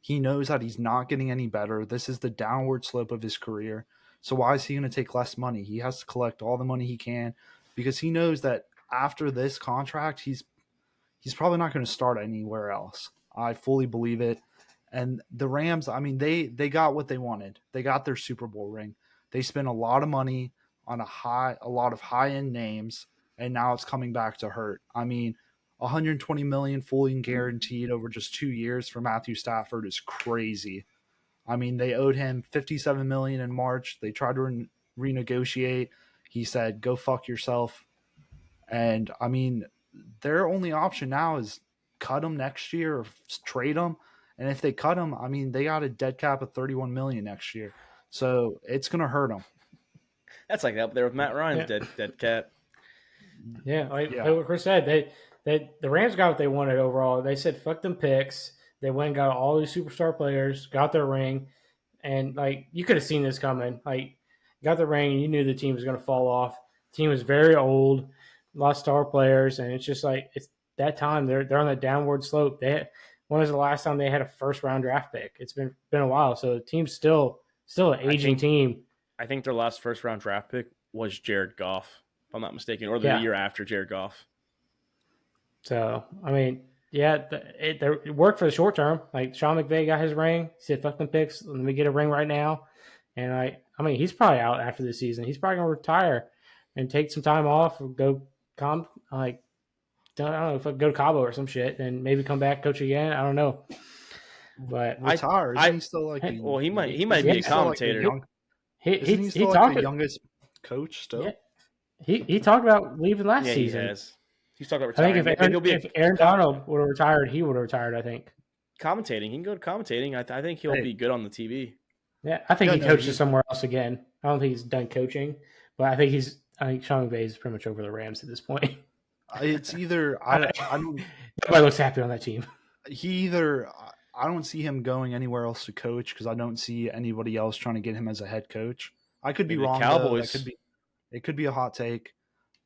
He knows that he's not getting any better. This is the downward slope of his career. So why is he going to take less money? He has to collect all the money he can because he knows that after this contract, he's probably not going to start anywhere else. I fully believe it. And the Rams, I mean, they got what they wanted. They got their Super Bowl ring. They spent a lot of money on a lot of high-end names, and now it's coming back to hurt. I mean, $120 million fully guaranteed over just 2 years for Matthew Stafford is crazy. I mean, they owed him $57 million in March. They tried to renegotiate. He said, "Go fuck yourself." And I mean, their only option now is cut him next year or trade him. And if they cut him, I mean, they got a dead cap of $31 million next year, so it's gonna hurt them. That's like up there with Matt Ryan's dead cap. Yeah, like what Chris said, the Rams got what they wanted overall. They said fuck them picks. They went and got all these superstar players, got their ring, and like you could have seen this coming. Like got the ring, and you knew the team was going to fall off. The team was very old, lost star players, and it's just like it's that time they're on the downward slope. When was the last time they had a first round draft pick? It's been a while, so the team's still an aging team. I think their last first round draft pick was Jared Goff, if I'm not mistaken, or the year after Jared Goff. So, I mean, yeah, it worked for the short term. Like, Sean McVay got his ring. He said, fuck them picks. Let me get a ring right now. And I mean, he's probably out after this season. He's probably going to retire and take some time off or go, I don't know, if I go to Cabo or some shit and maybe come back, coach again. I don't know. But retire. Isn't he still like he might be a commentator. He's still like the youngest coach still? Yeah. He talked about leaving last season. He has. He's talking about retiring. I think if Aaron Donald would have retired, he would have retired, I think. Commentating. He can go to commentating. I think he'll be good on the TV. Yeah, I think he coaches somewhere else again. I don't think he's done coaching, but I think Sean McVay is pretty much over the Rams at this point. It's either I don't. Nobody looks happy on that team. I don't see him going anywhere else to coach because I don't see anybody else trying to get him as a head coach. I could be wrong. Cowboys. It could be a hot take,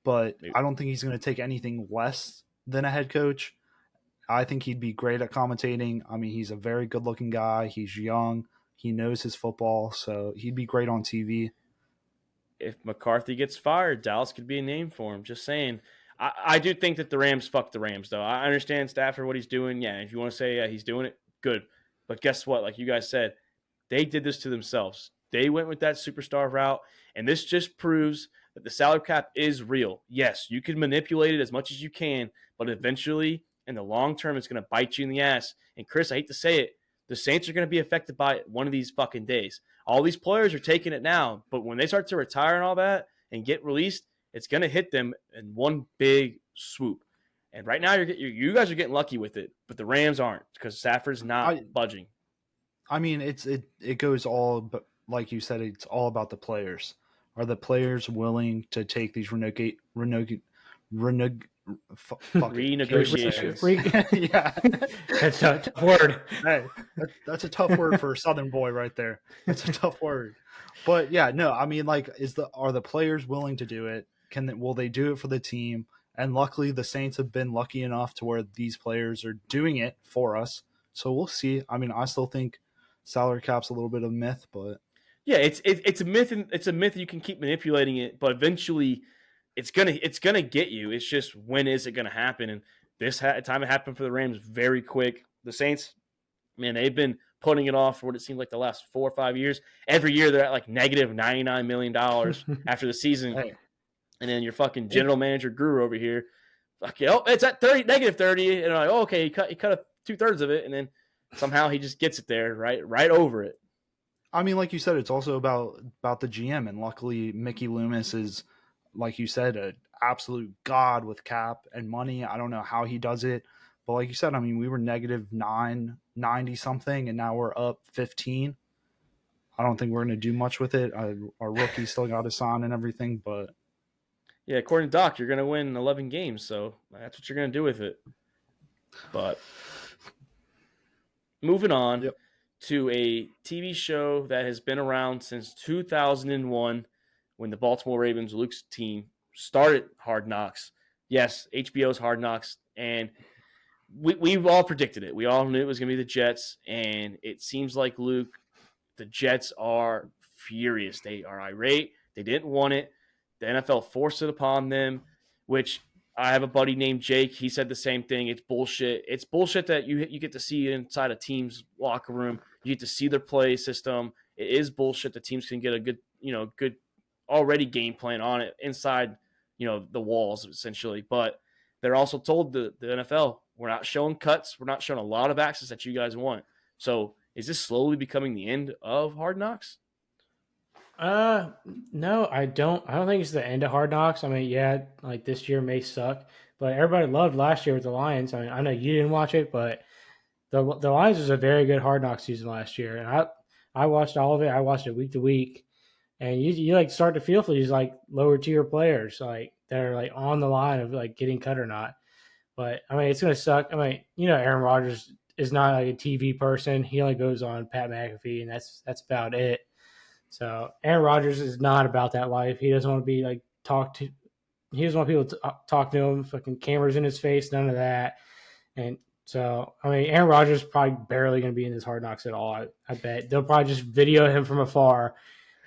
but I don't think he's going to take anything less than a head coach. I think he'd be great at commentating. I mean, he's a very good-looking guy. He's young. He knows his football, so he'd be great on TV. If McCarthy gets fired, Dallas could be a name for him. Just saying. I do think that the Rams fuck the Rams, though. I understand Stafford, what he's doing. Yeah, if you want to say he's doing it, good. But guess what? Like you guys said, they did this to themselves. They went with that superstar route, and this just proves that the salary cap is real. Yes, you can manipulate it as much as you can, but eventually, in the long term, it's going to bite you in the ass. And Chris, I hate to say it, the Saints are going to be affected by it one of these fucking days. All these players are taking it now, but when they start to retire and all that and get released, it's going to hit them in one big swoop. And right now, you guys are getting lucky with it, but the Rams aren't because Stafford's not budging. I mean, it goes all, but like you said, it's all about the players. Are the players willing to take these renegotiations? Yeah, that's a tough word. Hey, that's a tough word for a Southern boy right there. That's a tough word. But yeah, no, I mean, like, are the players willing to do it? Will they do it for the team? And luckily, the Saints have been lucky enough to where these players are doing it for us. So we'll see. I mean, I still think salary cap's a little bit of a myth, but yeah, it's a myth, and it's a myth. You can keep manipulating it, but eventually, it's gonna get you. It's just when is it gonna happen? And this time it happened for the Rams very quick. The Saints, man, they've been putting it off for what it seems like the last 4 or 5 years. Every year they're at like negative $99 million after the season. Hey. And then your fucking general manager Guru over here, it's at negative 30, and I'm like, okay, he cut 2/3 of it, and then somehow he just gets it there, right over it. I mean, like you said, it's also about the GM, and luckily Mickey Loomis is, like you said, an absolute god with cap and money. I don't know how he does it, but like you said, I mean, we were negative 990 something, and now we're up 15. I don't think we're going to do much with it. Our rookie still got to sign and everything, but Yeah, according to Doc, you're going to win 11 games, so that's what you're going to do with it. But moving on to a TV show that has been around since 2001 when the Baltimore Ravens, Luke's team, started Hard Knocks. Yes, HBO's Hard Knocks, and we've all predicted it. We all knew it was going to be the Jets, and it seems like, Luke, the Jets are furious. They are irate. They didn't want it. The NFL forced it upon them, which I have a buddy named Jake. He said the same thing. It's bullshit. It's bullshit that you get to see inside a team's locker room. You get to see their play system. It is bullshit that teams can get a good already game plan on it inside, the walls essentially. But they're also told the NFL, we're not showing cuts. We're not showing a lot of access that you guys want. So is this slowly becoming the end of Hard Knocks? No, I don't think it's the end of Hard Knocks. I mean, yeah, like this year may suck, but everybody loved last year with the Lions. I mean, I know you didn't watch it, but the Lions was a very good Hard Knocks season last year, and I watched all of it. I watched it week to week, and you like start to feel for these like lower tier players, like that are like on the line of like getting cut or not. But I mean, it's gonna suck. I mean, Aaron Rodgers is not like a TV person. He only goes on Pat McAfee, and that's about it. So Aaron Rodgers is not about that life. He doesn't want to be like talked to. He doesn't want people to talk to him. Fucking cameras in his face, none of that. And so, I mean, Aaron Rodgers is probably barely going to be in this Hard Knocks at all. I bet they'll probably just video him from afar.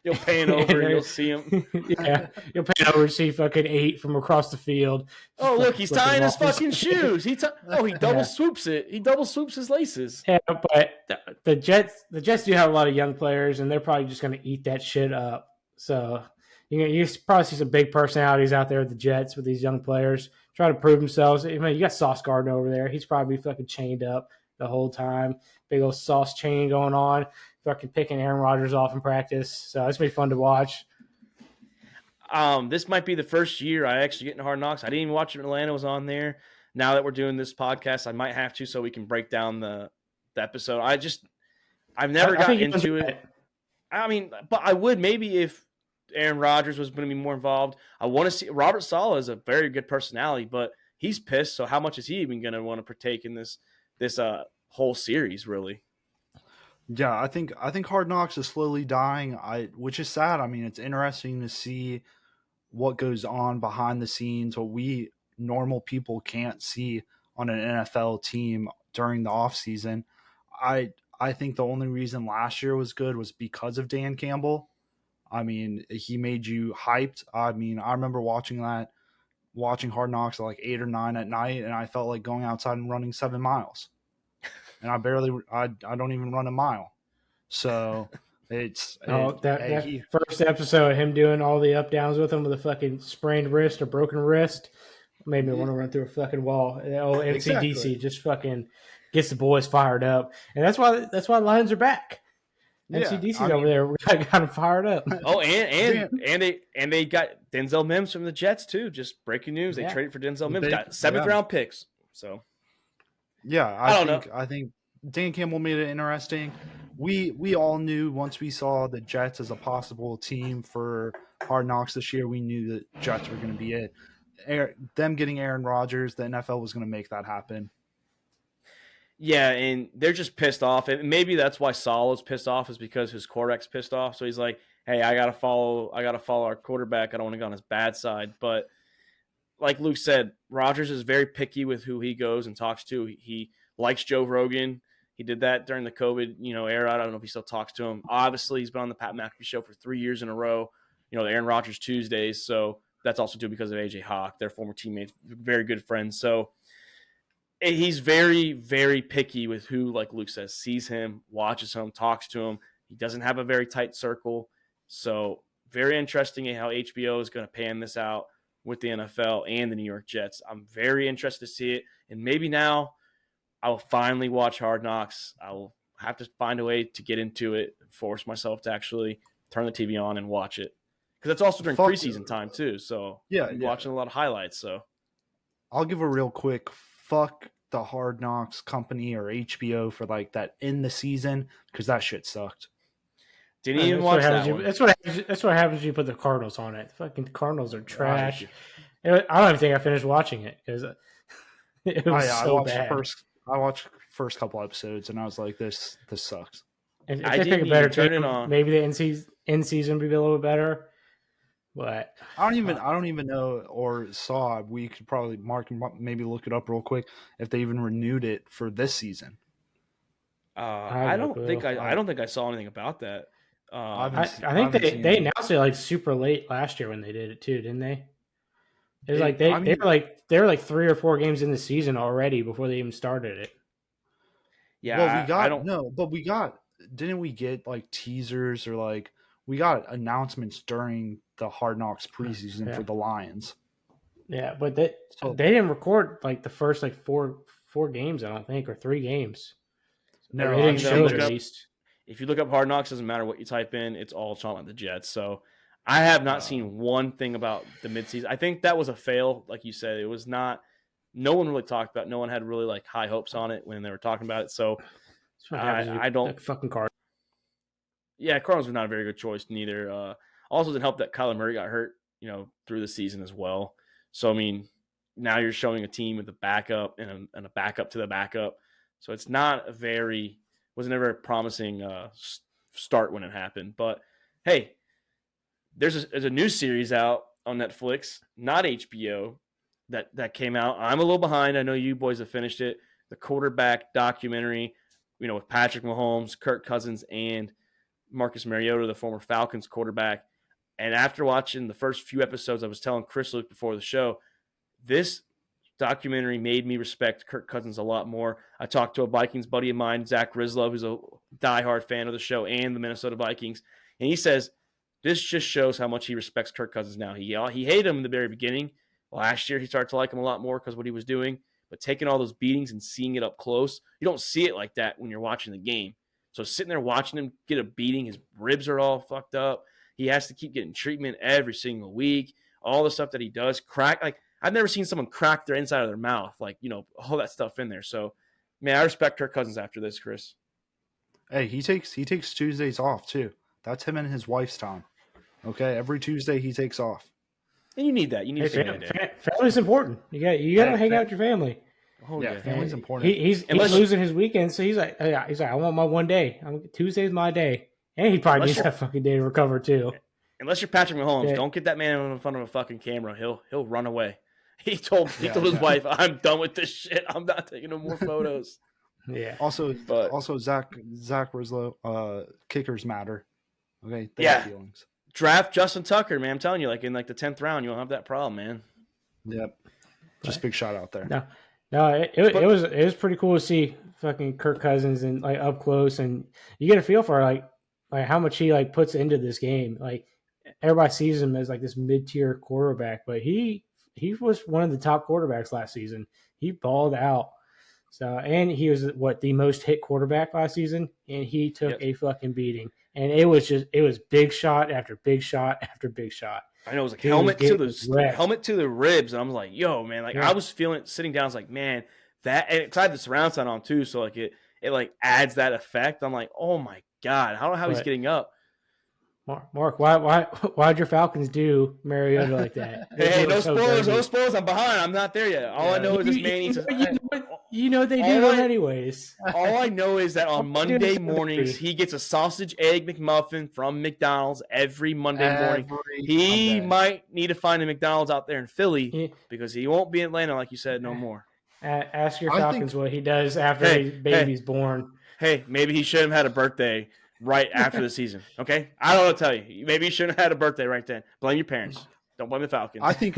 You'll pan over and you'll see him. Yeah, you'll pan over and see fucking 8 from across the field. Oh, look, he's tying his fucking shoes. He double swoops it. He double swoops his laces. Yeah, but the Jets do have a lot of young players, and they're probably just going to eat that shit up. So you probably see some big personalities out there with the Jets with these young players try to prove themselves. I mean, you got Sauce Gardner over there. He's probably fucking chained up the whole time. Big old Sauce chain going on. Fucking picking Aaron Rodgers off in practice. So it's going to be fun to watch. This might be the first year I actually get in Hard Knocks. I didn't even watch it when Atlanta was on there. Now that we're doing this podcast, I might have to so we can break down the episode. I've never gotten into it. I mean, but I would maybe if Aaron Rodgers was going to be more involved. I want to see Robert Saleh is a very good personality, but he's pissed. So how much is he even going to want to partake in this whole series, really? Yeah, I think Hard Knocks is slowly dying. Which is sad. I mean, it's interesting to see what goes on behind the scenes, what we normal people can't see on an NFL team during the offseason. I think the only reason last year was good was because of Dan Campbell. I mean, he made you hyped. I mean, I remember watching Hard Knocks at like 8 or 9 at night, and I felt like going outside and running 7 miles. And I don't even run a mile. So that first episode, him doing all the up downs with him with a fucking sprained wrist or broken wrist made me want to run through a fucking wall. Oh, MCDC just fucking gets the boys fired up. And that's why Lions are back. MCDC's over there. We got him fired up. Oh, and they got Denzel Mims from the Jets too. Just breaking news. They traded for Denzel Mims. Got 7th round picks. So yeah, I think Dan Campbell made it interesting. We all knew once we saw the Jets as a possible team for Hard Knocks this year, we knew that Jets were going to be it. Them getting Aaron Rodgers, the NFL was going to make that happen. Yeah, and they're just pissed off. And maybe that's why Saul is pissed off, is because his quarterback's pissed off. So he's like, hey, I gotta follow our quarterback. I don't want to go on his bad side. But like Luke said, Rodgers is very picky with who he goes and talks to. He likes Joe Rogan. He did that during the COVID, era. I don't know if he still talks to him. Obviously, he's been on the Pat McAfee show for 3 years in a row. The Aaron Rodgers Tuesdays. So that's also due because of AJ Hawk, their former teammates, very good friends. So he's very, very picky with who, like Luke says, sees him, watches him, talks to him. He doesn't have a very tight circle. So very interesting in how HBO is going to pan this out with the NFL and the New York Jets. I'm very interested to see it. And maybe now I will finally watch Hard Knocks. I will have to find a way to get into it, force myself to actually turn the TV on and watch it. Because it's also during preseason time too. So I'm watching a lot of highlights. So I'll give a real quick fuck the Hard Knocks company or HBO for like that in the season, because that shit sucked. Didn't even watch that one. That's what happens when you put the Cardinals on it. The fucking Cardinals are trash. Right. I don't even think I finished watching it because it was so bad. I watched first couple episodes and I was like, this sucks. If I they didn't pick a better even turn team, it on. maybe the in season would be a little bit better. But I don't even know or saw. We could probably maybe look it up real quick if they even renewed it for this season. I don't think I saw anything about that. I think they announced it like super late last year when they did it too, didn't they? It was like they were like 3 or 4 games in the season already before they even started it. Yeah, didn't we get like teasers or like we got announcements during the Hard Knocks preseason for the Lions? Yeah, but they didn't record like the first like four games, I don't think, or 3 games. No, they didn't show it at least. If you look up Hard Knocks, doesn't matter what you type in, it's all talking about the Jets. So I have not seen one thing about the midseason. I think that was a fail, like you said. It was not. No one really talked about. No one had really like high hopes on it when they were talking about it. So I don't like fucking Cardinals. Yeah, Cardinals were not a very good choice neither. Also didn't help that Kyler Murray got hurt, through the season as well. So I mean, now you're showing a team with a backup and a backup to the backup. So it's not wasn't a very promising start when it happened. But hey, there's a new series out on Netflix, not HBO, that came out. I'm a little behind. I know you boys have finished it. The quarterback documentary, with Patrick Mahomes, Kirk Cousins, and Marcus Mariota, the former Falcons quarterback. And after watching the first few episodes, I was telling Chris Luke before the show, this documentary made me respect Kirk Cousins a lot more. I talked to a Vikings buddy of mine, Zach Rizlo, who's a diehard fan of the show and the Minnesota Vikings, and he says this just shows how much he respects Kirk Cousins now. He hated him in the very beginning. Last year, he started to like him a lot more because of what he was doing. But taking all those beatings and seeing it up close, you don't see it like that when you're watching the game. So sitting there watching him get a beating, his ribs are all fucked up. He has to keep getting treatment every single week. All the stuff that he does, crack. Like, I've never seen someone crack their inside of their mouth. Like, all that stuff in there. So, man, I respect Kirk Cousins after this, Chris. Hey, he takes Tuesdays off too. That's him and his wife's time. Okay, every Tuesday he takes off. And you need that. You need family's important. You got to hang out with your family. Oh yeah, family's important. He's losing his weekend, so he's like, I want my one day. Tuesday's my day, and he probably needs that fucking day to recover too. Unless you're Patrick Mahomes, don't get that man in front of a fucking camera. He'll run away. He told his wife, "I'm done with this shit. I'm not taking no more photos." Yeah. Also Zach Rizlo, kickers matter. Okay. Feelings. Draft Justin Tucker, man. I'm telling you, like in like the 10th round, you won't have that problem, man. Yep. Just big shot out there. No, it was pretty cool to see fucking Kirk Cousins and like up close, and you get a feel for like how much he like puts into this game. Like everybody sees him as like this mid-tier quarterback, but he was one of the top quarterbacks last season. He balled out. So, and he was the most hit quarterback last season, and he took a fucking beating. And it was big shot after big shot after big shot. I know it was like helmet to the ribs, and I'm like, yo, man, like I was feeling it sitting down. I was like, man, that, and because I had the surround sound on too, so like it like adds that effect. I'm like, oh my god, I don't know how he's getting up. Mark, why'd your Falcons do Mariota like that? Hey, no spoilers. I'm behind. I'm not there yet. All I know is this man needs to. You know they do that anyways. All I know is that on Monday mornings he gets a sausage egg McMuffin from McDonald's every Monday morning. He might need to find a McDonald's out there in Philly because he won't be in Atlanta like you said no more. Ask your Falcons what he does after his baby's born. Hey, maybe he shouldn't have had a birthday right after the season. Okay, I don't know what to tell you. Maybe you shouldn't have had a birthday right then. Blame your parents. Don't blame the Falcons. I think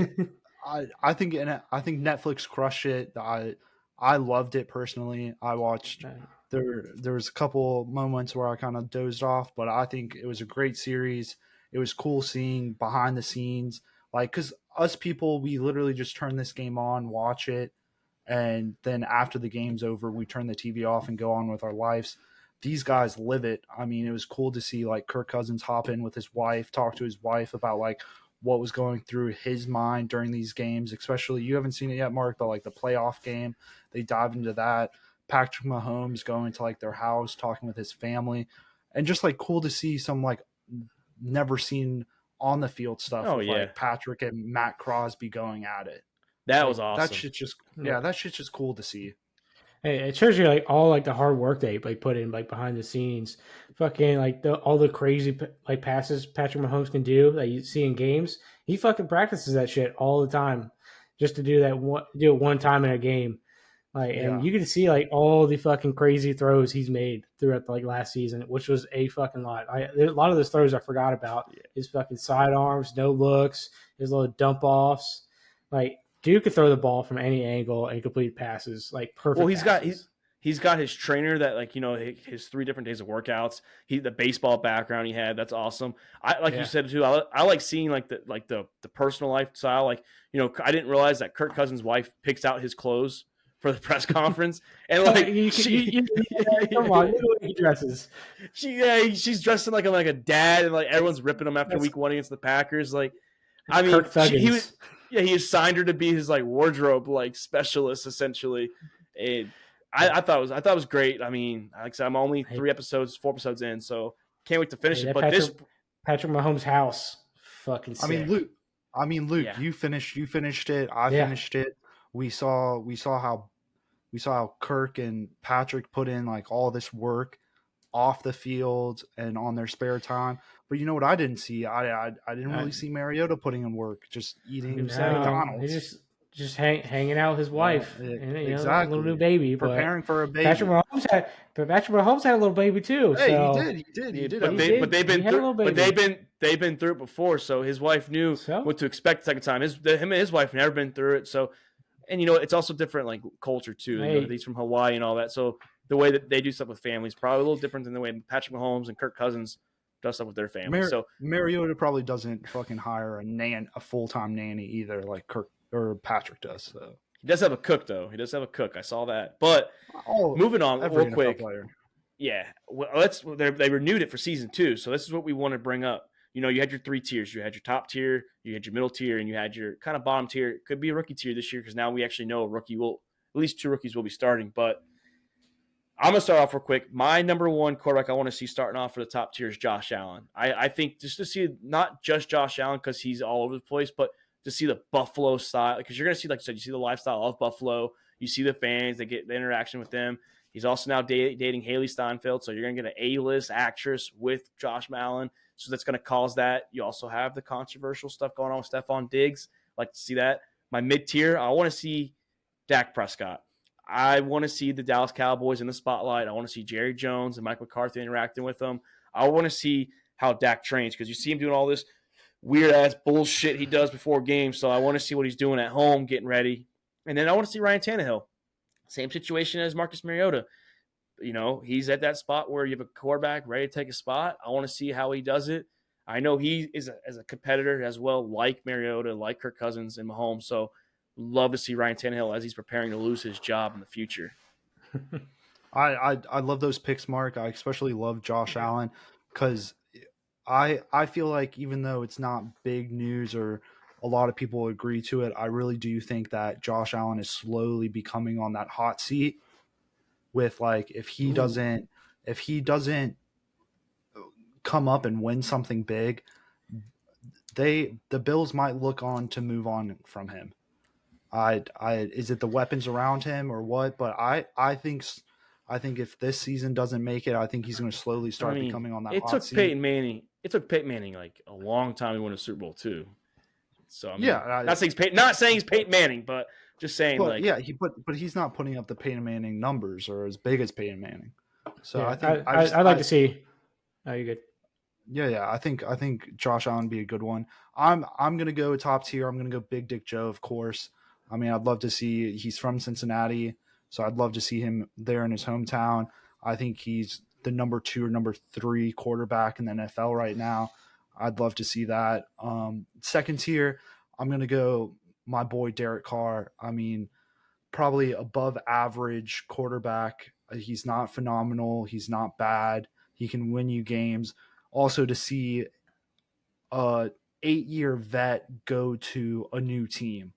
Netflix crushed it. I loved it personally. I watched. There was a couple moments where I kind of dozed off, but I think it was a great series. It was cool seeing behind the scenes, like because us people, we literally just turn this game on, watch it, and then after the game's over, we turn the TV off and go on with our lives. These guys live it. I mean, it was cool to see like Kirk Cousins hop in with his wife, talk to his wife about like what was going through his mind during these games, especially you haven't seen it yet, Mark, but like the playoff game, they dive into that. Patrick Mahomes going to like their house, talking with his family. and just like cool to see some like never seen on the field stuff Oh, with yeah. like Patrick and Matt Crosby going at it. That Like, was awesome. That shit's just that shit's just cool to see. Hey, it shows you like all like the hard work they like put in like behind the scenes. Fucking like all the crazy like passes Patrick Mahomes can do that you see in games. He fucking practices that shit all the time just to do it one time in a game. Like, and you can see like all the fucking crazy throws he's made throughout like last season, which was a fucking lot. A lot of those throws I forgot about. Yeah. His fucking sidearms, no looks, his little dump offs. Like, dude could throw the ball from any angle and complete passes, like perfect. Well, passes. he's got his trainer that like his 3 different days of workouts. The baseball background he had, that's awesome. You said too. I like seeing like the personal lifestyle. Like I didn't realize that Kirk Cousins' wife picks out his clothes for the press conference, and like come on, look at the way he dresses. She's dressing like a dad, and like everyone's ripping him after week 1 against the Packers. Like, I mean, he assigned her to be his like wardrobe like specialist essentially, and I thought it was great. I mean, like I said, I'm only 4 episodes in, so can't wait to finish it. But Patrick Mahomes' house, fucking sick. I mean, Luke, you finished it. I finished it. We saw how Kirk and Patrick put in like all this work off the field and on their spare time. But you know what I didn't see? I didn't really see Mariota putting in work, just eating McDonald's. He's just hanging out with his wife, and exactly. A little new baby, preparing for a baby. Patrick Mahomes had a little baby too. Hey, so. He did. But they've been through it before, so his wife knew what to expect the second time. Him and his wife never been through it, so. And it's also different like culture too. He's from Hawaii and all that, so the way that they do stuff with families is probably a little different than the way Patrick Mahomes and Kirk Cousins does stuff with their families. So Mariota probably doesn't fucking hire a full-time nanny either, like Kirk or Patrick does. So he does have a cook though. I saw that. But moving on real quick. Yeah, well, they renewed it for season 2, so this is what we want to bring up. You had your 3 tiers. You had your top tier, you had your middle tier, and you had your kind of bottom tier. It could be a rookie tier this year because now we actually know at least 2 rookies will be starting. But I'm going to start off real quick. My number 1 quarterback I want to see starting off for the top tier is Josh Allen. I think just to see not just Josh Allen because he's all over the place, but to see the Buffalo style. Because you're going to see, like I said, you see the lifestyle of Buffalo. You see the fans. They get the interaction with them. He's also now dating Haley Steinfeld, so you're going to get an A-list actress with Josh Allen. So that's going to cause that. You also have the controversial stuff going on with Stephon Diggs. Like to see that. My mid-tier, I want to see Dak Prescott. I want to see the Dallas Cowboys in the spotlight. I want to see Jerry Jones and Mike McCarthy interacting with them. I want to see how Dak trains because you see him doing all this weird-ass bullshit he does before games. So I want to see what he's doing at home, getting ready. And then I want to see Ryan Tannehill. Same situation as Marcus Mariota. He's at that spot where you have a quarterback ready to take a spot. I want to see how he does it. I know he is as a competitor as well, like Mariota, like Kirk Cousins and Mahomes. So love to see Ryan Tannehill as he's preparing to lose his job in the future. I love those picks, Mark. I especially love Josh Allen because I feel like even though it's not big news or a lot of people agree to it, I really do think that Josh Allen is slowly becoming on that hot seat. With like if he doesn't come up and win something big, the Bills might look on to move on from him. Is it the weapons around him or what? But I think if this season doesn't make it, I think he's going to slowly start becoming on that hot seat. It took Peyton Manning like a long time to win a Super Bowl too. So not saying he's Peyton Manning, but just saying but he's not putting up the Peyton Manning numbers or as big as Peyton Manning. So yeah, I'd like to see. Oh, you good? Yeah. I think Josh Allen would be a good one. I'm gonna go top tier. I'm gonna go Big Dick Joe, of course. I mean, I'd love to see. He's from Cincinnati, so I'd love to see him there in his hometown. I think he's the number 2 or number 3 quarterback in the NFL right now. I'd love to see that. Second tier, I'm gonna go my boy Derek Carr. I mean, probably above average quarterback. He's not phenomenal. He's not bad. He can win you games. Also to see a 8-year vet go to a new team.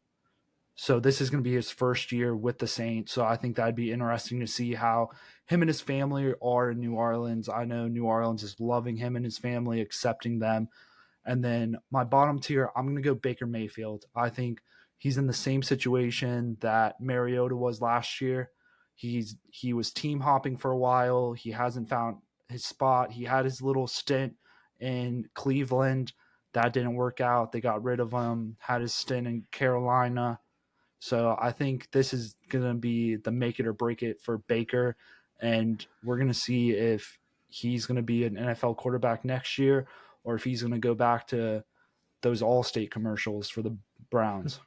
So this is going to be his first year with the Saints. So I think that'd be interesting to see how him and his family are in New Orleans. I know New Orleans is loving him and his family, accepting them. And then my bottom tier, I'm going to go Baker Mayfield. I think he's in the same situation that Mariota was last year. He was team hopping for a while. He hasn't found his spot. He had his little stint in Cleveland. That didn't work out. They got rid of him. Had his stint in Carolina. So I think this is going to be the make it or break it for Baker. And we're going to see if he's going to be an NFL quarterback next year or if he's going to go back to those All-State commercials for the Browns.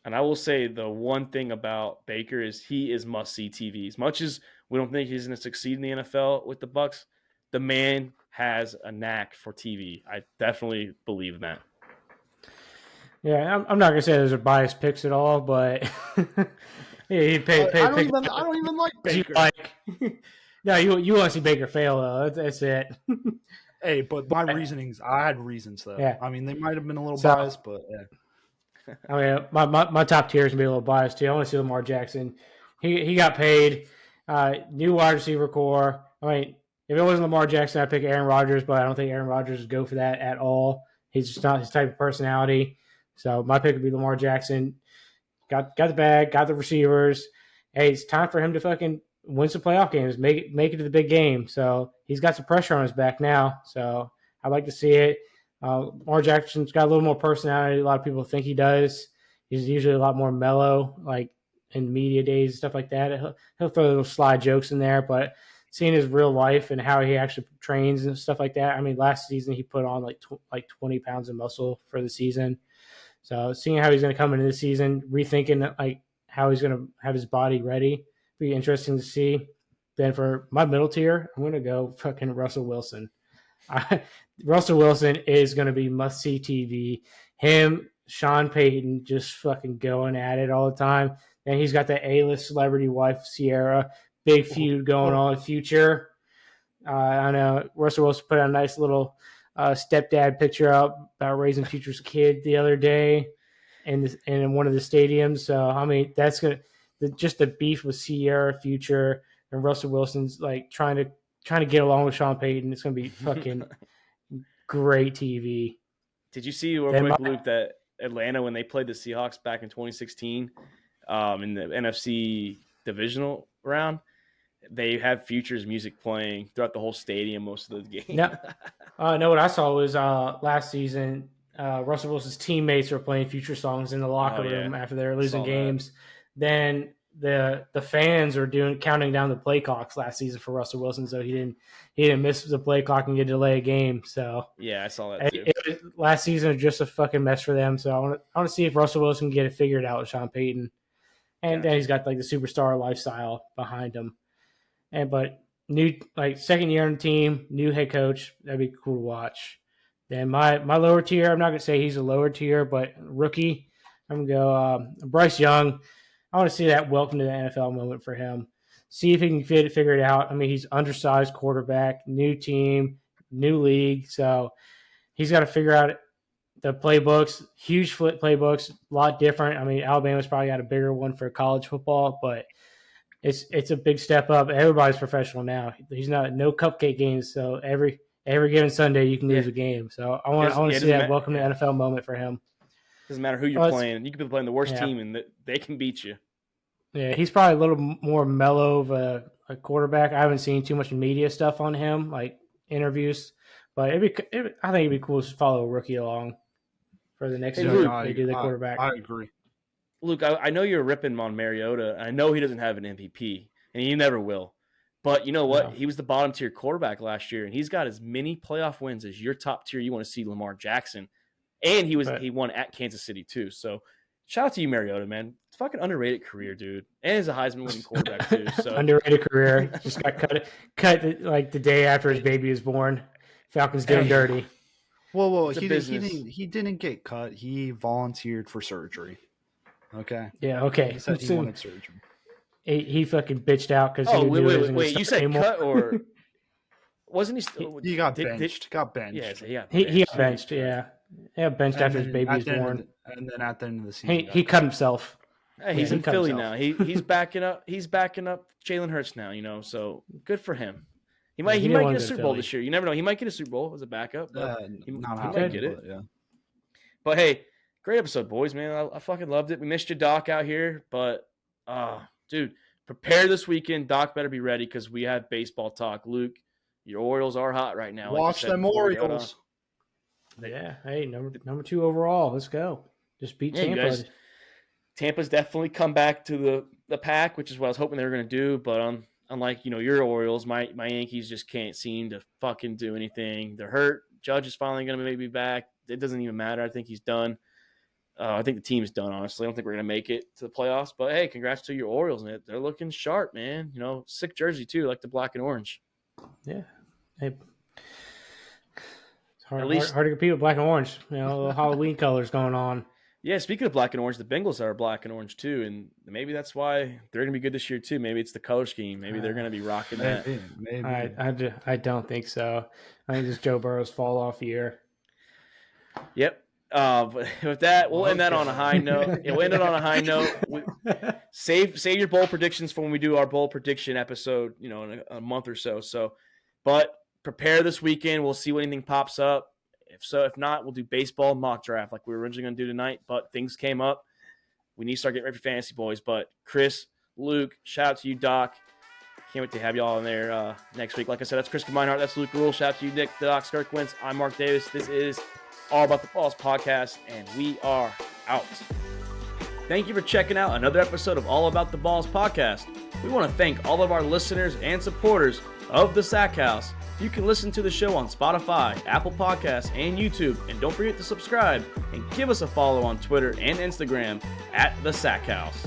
And I will say the one thing about Baker is he is must-see TV. As much as we don't think he's going to succeed in the NFL with the Bucs, the man has a knack for TV. I definitely believe in that. Yeah, I'm not gonna say those are biased picks at all, but yeah, he paid. I don't even like Baker. No, you want to see Baker fail though. That's it. Hey, but my reasonings, I had reasons though. Yeah. I mean, they might have been a little biased, but yeah. I mean, my top tier is gonna be a little biased too. I want to see Lamar Jackson. He got paid. New wide receiver core. I mean, if it wasn't Lamar Jackson, I'd pick Aaron Rodgers, but I don't think Aaron Rodgers would go for that at all. He's just not his type of personality. So my pick would be Lamar Jackson. Got the bag, got the receivers. Hey, it's time for him to fucking win some playoff games, make it to the big game. So he's got some pressure on his back now. So I'd like to see it. Lamar Jackson's got a little more personality. A lot of people think he does. He's usually a lot more mellow, like in media days and stuff like that. He'll throw little sly jokes in there, but seeing his real life and how he actually trains and stuff like that. I mean, last season he put on like 20 pounds of muscle for the season. So seeing how he's going to come into the season, rethinking like how he's going to have his body ready, be interesting to see. Then for my middle tier, I'm going to go fucking Russell Wilson. Russell Wilson is going to be must-see TV. Him, Sean Payton, just fucking going at it all the time. And he's got the A-list celebrity wife, Sierra. Big feud going on in Future. I know Russell Wilson put out a nice little stepdad picture up about raising Future's kid the other day in one of the stadiums. So, I mean, that's going to – just the beef with Sierra, Future, and Russell Wilson's like trying to get along with Sean Payton. It's going to be fucking great TV. Did you see real quick, Luke, that Atlanta, when they played the Seahawks back in 2016 in the NFC divisional round, they had Future's music playing throughout the whole stadium most of the game. No, what I saw was last season, Russell Wilson's teammates were playing Future songs in the locker room after they were losing games. Then the fans were counting down the play clocks last season for Russell Wilson, so he didn't miss the play clock and get to delay a game. So yeah, I saw that too. Last season was just a fucking mess for them. So I want to see if Russell Wilson can get it figured out with Sean Payton, and then he's got like the superstar lifestyle behind him. But new second year on the team, new head coach, that'd be cool to watch. Then my lower tier, I'm not gonna say he's a lower tier, but rookie, I'm gonna go Bryce Young. I want to see that welcome to the NFL moment for him. See if he can figure it out. I mean, he's undersized quarterback, new team, new league, so he's got to figure out the playbooks. Huge playbooks, a lot different. I mean, Alabama's probably got a bigger one for college football, but it's a big step up. Everybody's professional now. He's no cupcake games, so every given Sunday you can lose a game. So I want to see that welcome to NFL moment for him. Doesn't matter who you're playing. You could be playing the worst team, and they can beat you. Yeah, he's probably a little more mellow of a quarterback. I haven't seen too much media stuff on him, like interviews. But I think it'd be cool to follow a rookie along for the next year they do the quarterback. I agree. Luke, I know you're ripping on Mariota. I know he doesn't have an MVP, and he never will. But you know what? No. He was the bottom tier quarterback last year, and he's got as many playoff wins as your top tier. You want to see Lamar Jackson, and he won at Kansas City too. So shout out to you, Mariota, man. It's a fucking underrated career, dude, and he's a Heisman winning quarterback too. So underrated career. Just got cut like the day after his baby was born. Falcons did him dirty. Well, he didn't get cut. He volunteered for surgery. Okay. Yeah. Okay. He said he wanted surgery. He fucking bitched out because. Oh wait! You said cut or wasn't he still? He got benched. Got benched. Yeah, he got benched. Yeah. Yeah, benched after his baby was born. And then at the end of the season, he cut himself. Hey, he's he in cut Philly himself. now. He's backing up. He's backing up Jalen Hurts now. So good for him. He might didn't want get a to Super go to Bowl Philly. this year. You never know. He might get a Super Bowl as a backup. But he not might happening, get it. but yeah. But hey, great episode, boys, man. I fucking loved it. We missed you, Doc, out here. But, dude, prepare this weekend. Doc better be ready because we have baseball talk. Luke, your Orioles are hot right now. like you Watch said them before we got Orioles. Yeah. Hey, number 2 overall. Let's go. Just beat Yeah, you Tampa. guys- Tampa's definitely come back to the pack, which is what I was hoping they were going to do. But unlike, your Orioles, my Yankees just can't seem to fucking do anything. They're hurt. Judge is finally going to maybe be back. It doesn't even matter. I think he's done. I think the team's done, honestly. I don't think we're going to make it to the playoffs. But, hey, congrats to your Orioles. Man. They're looking sharp, man. Sick jersey, too, like the black and orange. Yeah. Hey. It's hard, At least- hard to compete with black and orange. The Halloween colors going on. Yeah, speaking of black and orange, the Bengals are black and orange, too. And maybe that's why they're going to be good this year, too. Maybe it's the color scheme. Maybe they're going to be rocking that. Maybe. I don't think so. I think it's Joe Burrow's fall off year. Yep. But with that, we'll end that on a high note. We'll end it on a high note. Save your bowl predictions for when we do our bowl prediction episode, in a month or so. But prepare this weekend. We'll see what anything pops up. If not, we'll do baseball mock draft like we were originally going to do tonight. But things came up. We need to start getting ready for fantasy, boys. But Chris, Luke, shout out to you, Doc. Can't wait to have you all in there next week. Like I said, that's Chris Meinhardt. That's Luke Rule. Shout out to you, Nick, Doc Skirkwins. I'm Mark Davis. This is All About the Balls podcast, and we are out. Thank you for checking out another episode of All About the Balls podcast. We want to thank all of our listeners and supporters of the Sack House. You can listen to the show on Spotify, Apple Podcasts, and YouTube. And don't forget to subscribe and give us a follow on Twitter and Instagram @the Sack House.